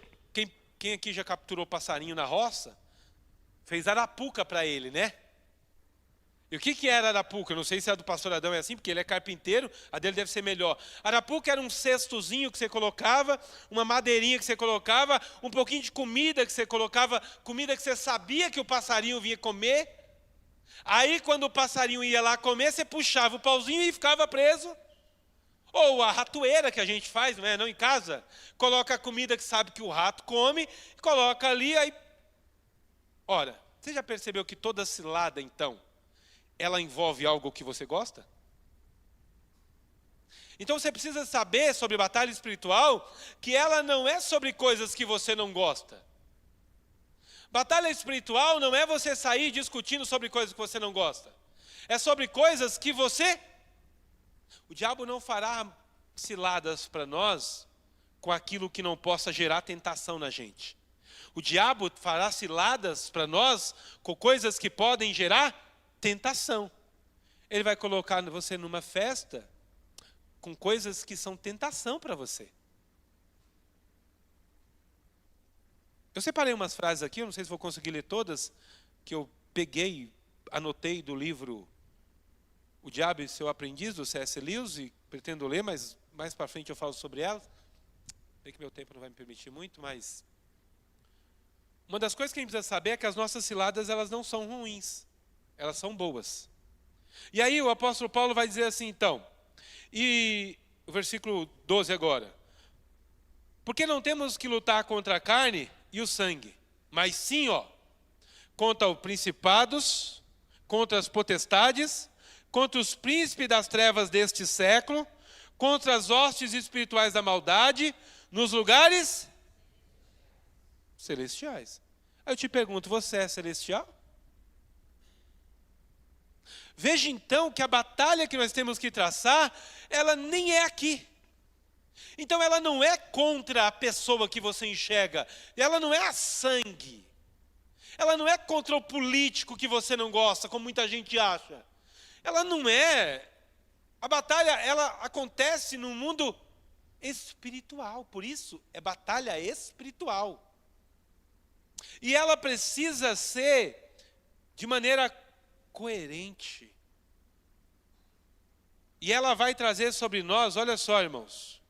quem aqui já capturou passarinho na roça, fez arapuca para ele, né? E o que era arapuca? Eu não sei se a do pastor Adão é assim, porque ele é carpinteiro, a dele deve ser melhor. Arapuca era um cestozinho que você colocava, uma madeirinha que você colocava, um pouquinho de comida que você colocava, comida que você sabia que o passarinho vinha comer. Aí quando o passarinho ia lá comer, você puxava o pauzinho e ficava preso. Ou a ratoeira que a gente faz, não em casa, coloca a comida que sabe que o rato come, coloca ali, aí... Ora, você já percebeu que toda cilada, então, ela envolve algo que você gosta? Então você precisa saber sobre batalha espiritual, que ela não é sobre coisas que você não gosta. Batalha espiritual não é você sair discutindo sobre coisas que você não gosta. É sobre coisas que você... O diabo não fará ciladas para nós com aquilo que não possa gerar tentação na gente. O diabo fará ciladas para nós com coisas que podem gerar tentação. Ele vai colocar você numa festa com coisas que são tentação para você. Eu separei umas frases aqui, eu não sei se vou conseguir ler todas, que eu peguei, anotei do livro O Diabo e Seu Aprendiz, do C.S. Lewis, e pretendo ler, mas mais para frente eu falo sobre elas. Sei que meu tempo não vai me permitir muito, mas... Uma das coisas que a gente precisa saber é que as nossas ciladas, elas não são ruins, elas são boas. E aí o apóstolo Paulo vai dizer assim, então, e o versículo 12 agora. Porque não temos que lutar contra a carne e o sangue, mas sim, contra os principados, contra as potestades, contra os príncipes das trevas deste século, contra as hostes espirituais da maldade, nos lugares celestiais. Aí eu te pergunto, você é celestial? Veja então que a batalha que nós temos que traçar, ela nem é aqui. Então ela não é contra a pessoa que você enxerga, ela não é a sangue. Ela não é contra o político que você não gosta, como muita gente acha. Ela não é. A batalha, ela acontece no mundo espiritual, por isso é batalha espiritual. E ela precisa ser de maneira coerente. E ela vai trazer sobre nós, olha só, irmãos,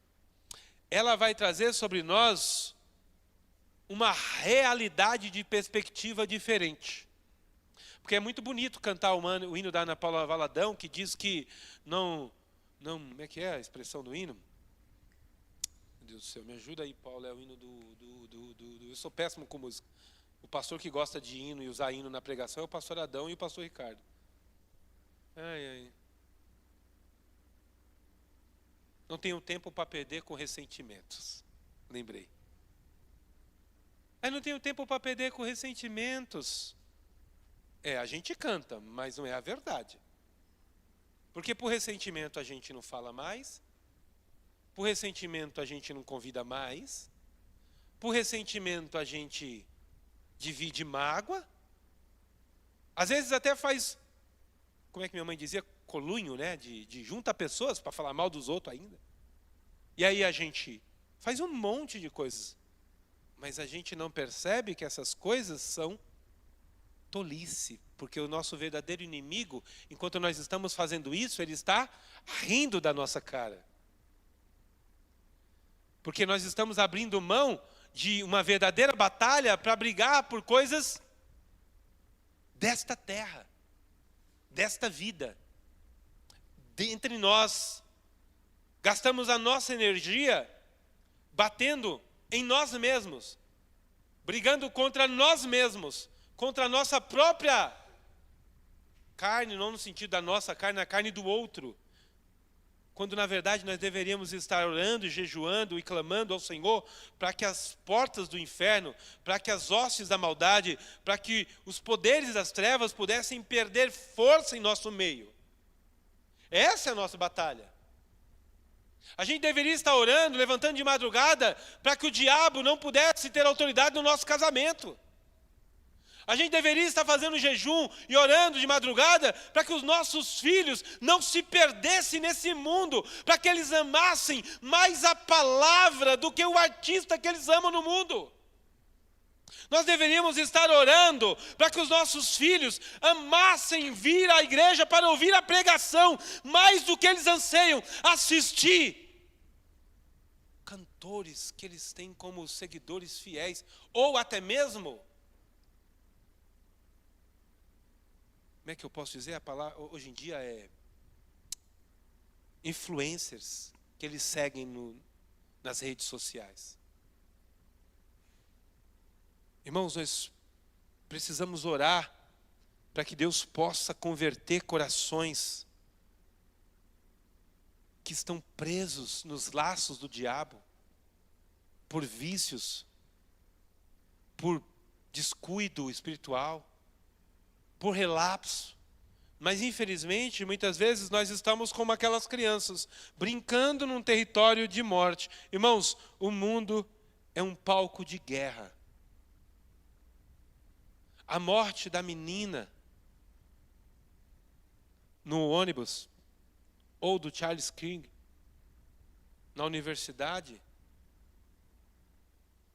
ela vai trazer sobre nós uma realidade de perspectiva diferente. Porque é muito bonito cantar o hino da Ana Paula Valadão, que diz que não Não, como é que é a expressão do hino? Meu Deus do céu, me ajuda aí, Paulo, é o hino eu sou péssimo com música. O pastor que gosta de hino e usar hino na pregação é o pastor Adão e o pastor Ricardo. Ai. Não tenho tempo para perder com ressentimentos. Lembrei. Não tenho tempo para perder com ressentimentos. A gente canta, mas não é a verdade. Porque por ressentimento a gente não fala mais. Por ressentimento a gente não convida mais. Por ressentimento a gente divide mágoa. Às vezes até faz, como é que minha mãe dizia? Colunho, né? De junta pessoas para falar mal dos outros ainda. E aí a gente faz um monte de coisas. Mas a gente não percebe que essas coisas são tolice. Porque o nosso verdadeiro inimigo, enquanto nós estamos fazendo isso, ele está rindo da nossa cara. Porque nós estamos abrindo mão de uma verdadeira batalha para brigar por coisas desta terra, desta vida. Entre nós, gastamos a nossa energia batendo em nós mesmos, brigando contra nós mesmos, contra a nossa própria carne, não no sentido da nossa carne, a carne do outro. Quando na verdade nós deveríamos estar orando, jejuando e clamando ao Senhor para que as portas do inferno, para que as hostes da maldade, para que os poderes das trevas pudessem perder força em nosso meio. Essa é a nossa batalha. A gente deveria estar orando, levantando de madrugada, para que o diabo não pudesse ter autoridade no nosso casamento. A gente deveria estar fazendo jejum e orando de madrugada para que os nossos filhos não se perdessem nesse mundo, para que eles amassem mais a palavra do que o artista que eles amam no mundo. Nós deveríamos estar orando para que os nossos filhos amassem vir à igreja para ouvir a pregação, mais do que eles anseiam assistir cantores que eles têm como seguidores fiéis, ou até mesmo, como é que eu posso dizer a palavra, hoje em dia influencers que eles seguem nas redes sociais. Irmãos, nós precisamos orar para que Deus possa converter corações que estão presos nos laços do diabo, por vícios, por descuido espiritual, por relapso. Mas infelizmente, muitas vezes nós estamos como aquelas crianças, brincando num território de morte. Irmãos, o mundo é um palco de guerra. A morte da menina no ônibus, ou do Charles King, na universidade,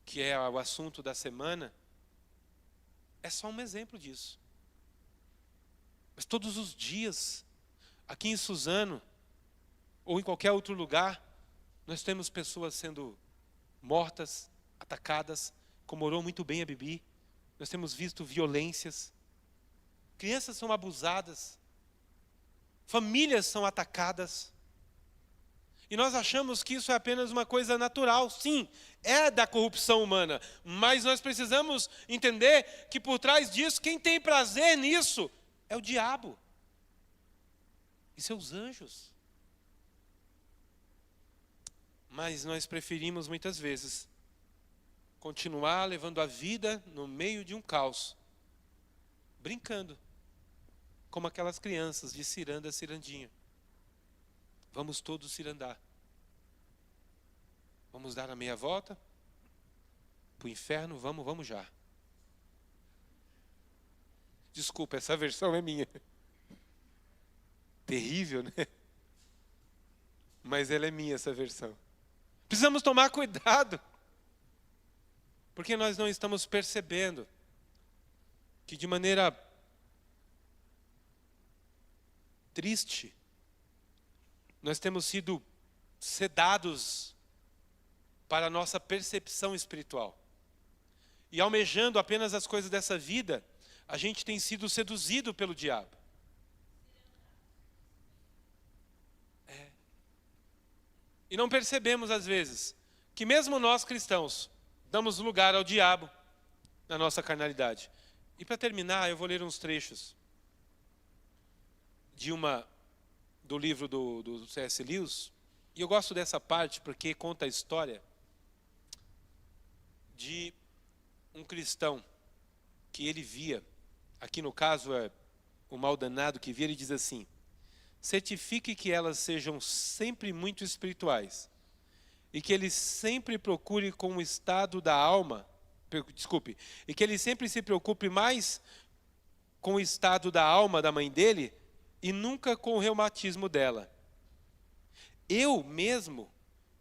que é o assunto da semana, é só um exemplo disso. Mas todos os dias, aqui em Suzano, ou em qualquer outro lugar, nós temos pessoas sendo mortas, atacadas, como orou muito bem a Bibi. Nós temos visto violências, crianças são abusadas, famílias são atacadas. E nós achamos que isso é apenas uma coisa natural. Sim, é da corrupção humana. Mas nós precisamos entender que por trás disso, quem tem prazer nisso é o diabo e seus anjos. Mas nós preferimos muitas vezes continuar levando a vida no meio de um caos, brincando, como aquelas crianças de ciranda, cirandinha. Vamos todos cirandar. Vamos dar a meia volta para o inferno, vamos já. Desculpa, essa versão é minha. Terrível, né? Mas ela é minha, essa versão. Precisamos tomar cuidado, porque nós não estamos percebendo que de maneira triste, nós temos sido sedados para a nossa percepção espiritual. E almejando apenas as coisas dessa vida, a gente tem sido seduzido pelo diabo. E não percebemos, às vezes, que mesmo nós cristãos damos lugar ao diabo na nossa carnalidade. E para terminar, eu vou ler uns trechos do livro do C.S. Lewis. E eu gosto dessa parte porque conta a história de um cristão que ele via, aqui no caso é o mal danado que via, ele diz assim: certifique que elas sejam sempre muito espirituais e que ele sempre procure com o estado da alma, e que ele sempre se preocupe mais com o estado da alma da mãe dele e nunca com o reumatismo dela. Eu mesmo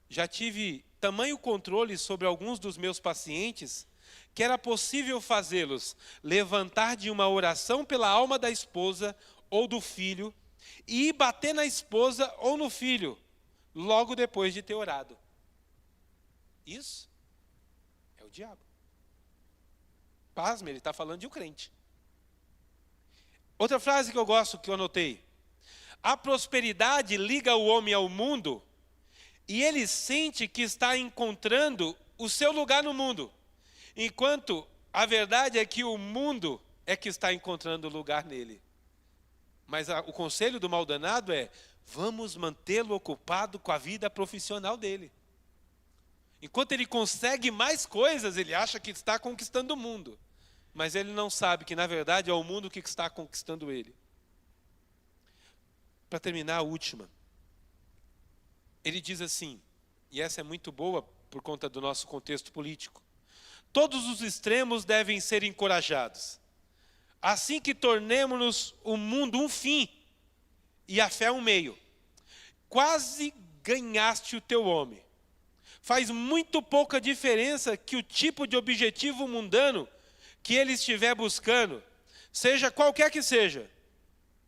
já tive tamanho controle sobre alguns dos meus pacientes que era possível fazê-los levantar de uma oração pela alma da esposa ou do filho e ir bater na esposa ou no filho, logo depois de ter orado. Isso é o diabo. Pasme, ele está falando de um crente. Outra frase que eu gosto, que eu anotei: a prosperidade liga o homem ao mundo e ele sente que está encontrando o seu lugar no mundo, enquanto a verdade é que o mundo é que está encontrando lugar nele. Mas o conselho do mal danado é: vamos mantê-lo ocupado com a vida profissional dele. Enquanto ele consegue mais coisas, ele acha que está conquistando o mundo. Mas ele não sabe que, na verdade, é o mundo que está conquistando ele. Para terminar, a última. Ele diz assim, e essa é muito boa por conta do nosso contexto político: todos os extremos devem ser encorajados, assim que tornemos-nos o mundo um fim e a fé um meio. Quase ganhaste o teu homem. Faz muito pouca diferença que o tipo de objetivo mundano que ele estiver buscando, seja qualquer que seja,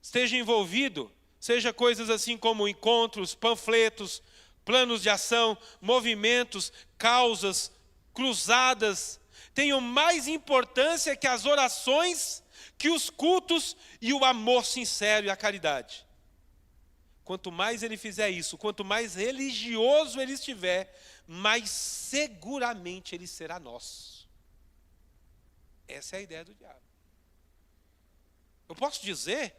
esteja envolvido, seja coisas assim como encontros, panfletos, planos de ação, movimentos, causas, cruzadas, tenham mais importância que as orações, que os cultos e o amor sincero e a caridade. Quanto mais ele fizer isso, quanto mais religioso ele estiver, mais seguramente ele será nosso. Essa é a ideia do diabo. Eu posso dizer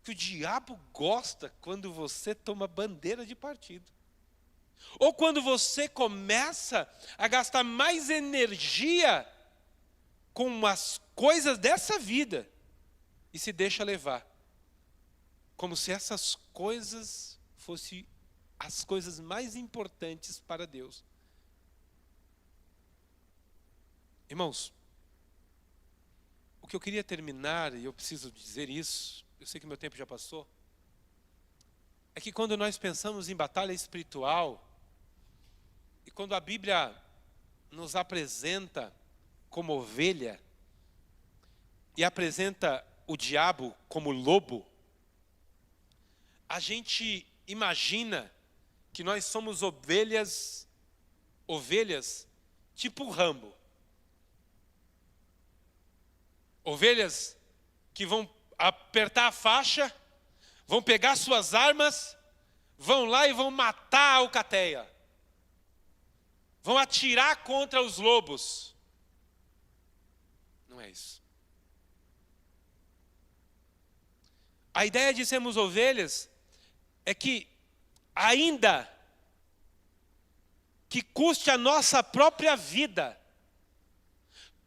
que o diabo gosta quando você toma bandeira de partido. Ou quando você começa a gastar mais energia com as coisas dessa vida e se deixa levar. Como se essas coisas fossem as coisas mais importantes para Deus. Irmãos, o que eu queria terminar, e eu preciso dizer isso, eu sei que meu tempo já passou, é que quando nós pensamos em batalha espiritual, e quando a Bíblia nos apresenta como ovelha, e apresenta o diabo como lobo, a gente imagina que nós somos ovelhas tipo Rambo. Ovelhas que vão apertar a faixa, vão pegar suas armas, vão lá e vão matar a alcateia. Vão atirar contra os lobos. Não é isso. A ideia de sermos ovelhas é que, ainda que custe a nossa própria vida,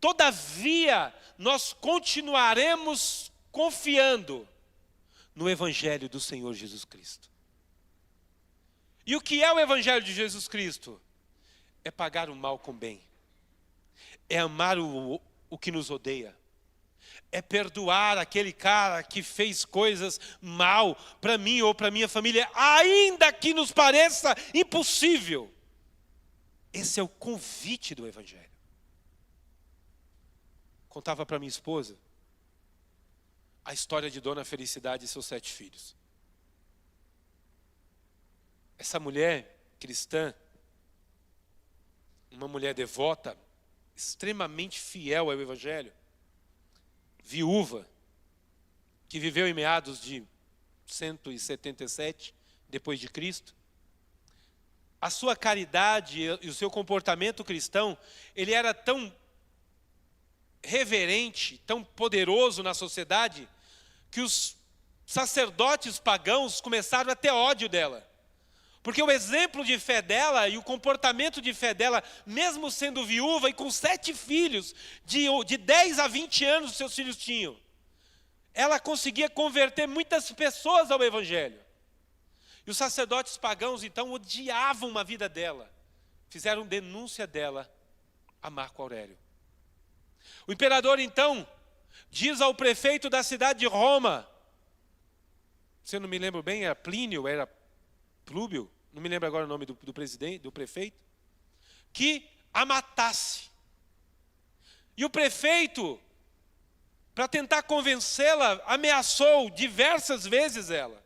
todavia nós continuaremos confiando no Evangelho do Senhor Jesus Cristo. E o que é o Evangelho de Jesus Cristo? É pagar o mal com bem. É amar o que nos odeia. É perdoar aquele cara que fez coisas mal para mim ou para minha família, ainda que nos pareça impossível. Esse é o convite do Evangelho. Contava para minha esposa a história de Dona Felicidade e seus 7 filhos. Essa mulher cristã, uma mulher devota, extremamente fiel ao Evangelho, viúva, que viveu em meados de 177 depois de Cristo, a sua caridade e o seu comportamento cristão, ele era tão reverente, tão poderoso na sociedade, que os sacerdotes pagãos começaram a ter ódio dela. Porque o exemplo de fé dela e o comportamento de fé dela, mesmo sendo viúva e com 7 filhos, de 10 a 20 anos os seus filhos tinham, ela conseguia converter muitas pessoas ao Evangelho. E os sacerdotes pagãos, então, odiavam a vida dela. Fizeram denúncia dela a Marco Aurélio. O imperador, então, diz ao prefeito da cidade de Roma, se eu não me lembro bem, era Plínio, era Plúbio, não me lembro agora o nome do presidente, do prefeito, que a matasse. E o prefeito, para tentar convencê-la, ameaçou diversas vezes ela.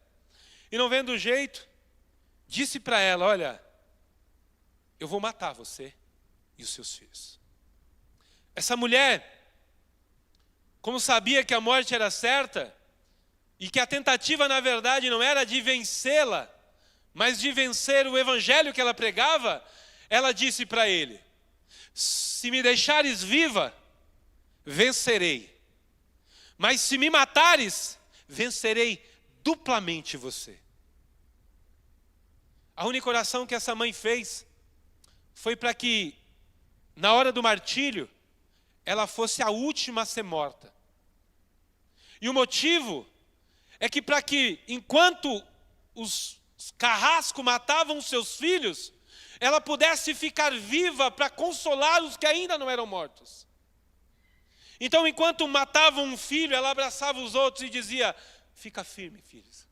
E não vendo jeito, disse para ela, olha, eu vou matar você e os seus filhos. Essa mulher, como sabia que a morte era certa, e que a tentativa, na verdade, não era de vencê-la, mas de vencer o evangelho que ela pregava, ela disse para ele, se me deixares viva, vencerei. Mas se me matares, vencerei duplamente você. A única oração que essa mãe fez foi para que, na hora do martírio, ela fosse a última a ser morta. E o motivo é que para que, enquanto os carrascos matavam seus filhos, ela pudesse ficar viva para consolar os que ainda não eram mortos. Então, enquanto matavam um filho, ela abraçava os outros e dizia, fica firme, filhos.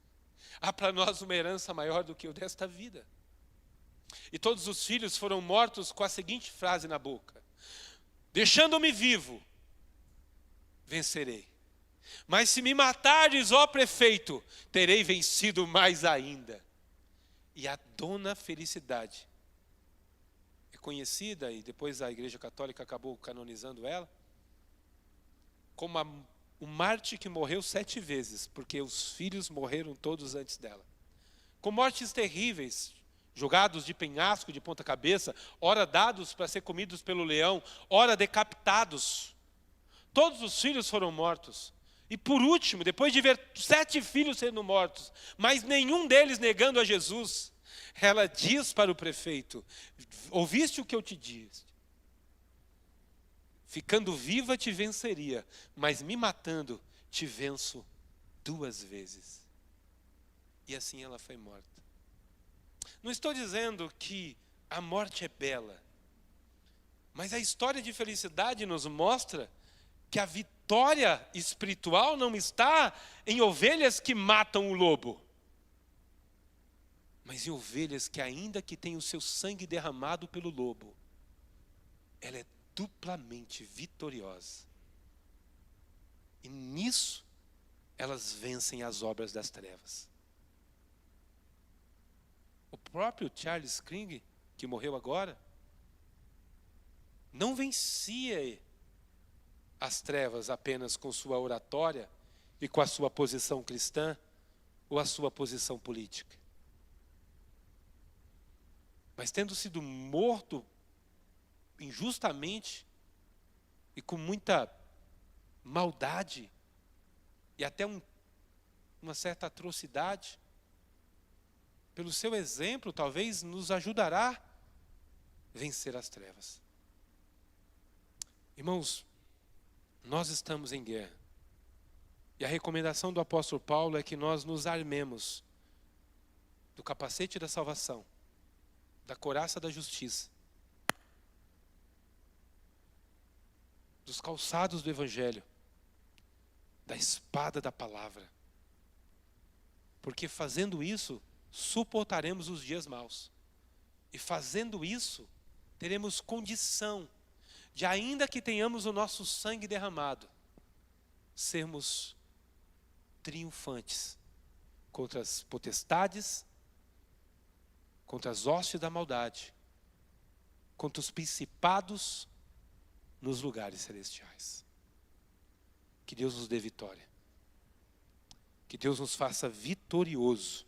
Há para nós uma herança maior do que o desta vida. E todos os filhos foram mortos com a seguinte frase na boca, deixando-me vivo, vencerei. Mas se me matares, ó prefeito, terei vencido mais ainda. E a dona Felicidade é conhecida, e depois a Igreja Católica acabou canonizando ela, como o mártir que morreu 7 vezes, porque os filhos morreram todos antes dela. Com mortes terríveis, jogados de penhasco, de ponta cabeça, ora dados para ser comidos pelo leão, ora decapitados. Todos os filhos foram mortos. E por último, depois de ver 7 filhos sendo mortos, mas nenhum deles negando a Jesus, ela diz para o prefeito, ouviste o que eu te disse? Ficando viva te venceria, mas me matando te venço 2 vezes. E assim ela foi morta. Não estou dizendo que a morte é bela, mas a história de Felicidade nos mostra que a vitória espiritual não está em ovelhas que matam o lobo, mas em ovelhas que, ainda que tenham o seu sangue derramado pelo lobo, ela é duplamente vitoriosa. E nisso, elas vencem as obras das trevas. O próprio Charles King, que morreu agora, não vencia as trevas apenas com sua oratória e com a sua posição cristã ou a sua posição política. Mas tendo sido morto injustamente e com muita maldade e até uma certa atrocidade, pelo seu exemplo, talvez nos ajudará a vencer as trevas. Irmãos, nós estamos em guerra. E a recomendação do apóstolo Paulo é que nós nos armemos do capacete da salvação, da couraça da justiça, dos calçados do evangelho, da espada da palavra. Porque fazendo isso, suportaremos os dias maus. E fazendo isso, teremos condição de, ainda que tenhamos o nosso sangue derramado, sermos triunfantes contra as potestades, contra as hostes da maldade, contra os principados nos lugares celestiais. Que Deus nos dê vitória. Que Deus nos faça vitorioso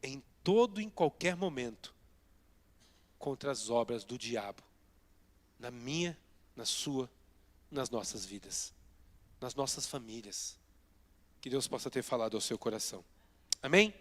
em todo e em qualquer momento, contra as obras do diabo, na minha, na sua, nas nossas vidas, nas nossas famílias. Que Deus possa ter falado ao seu coração. Amém?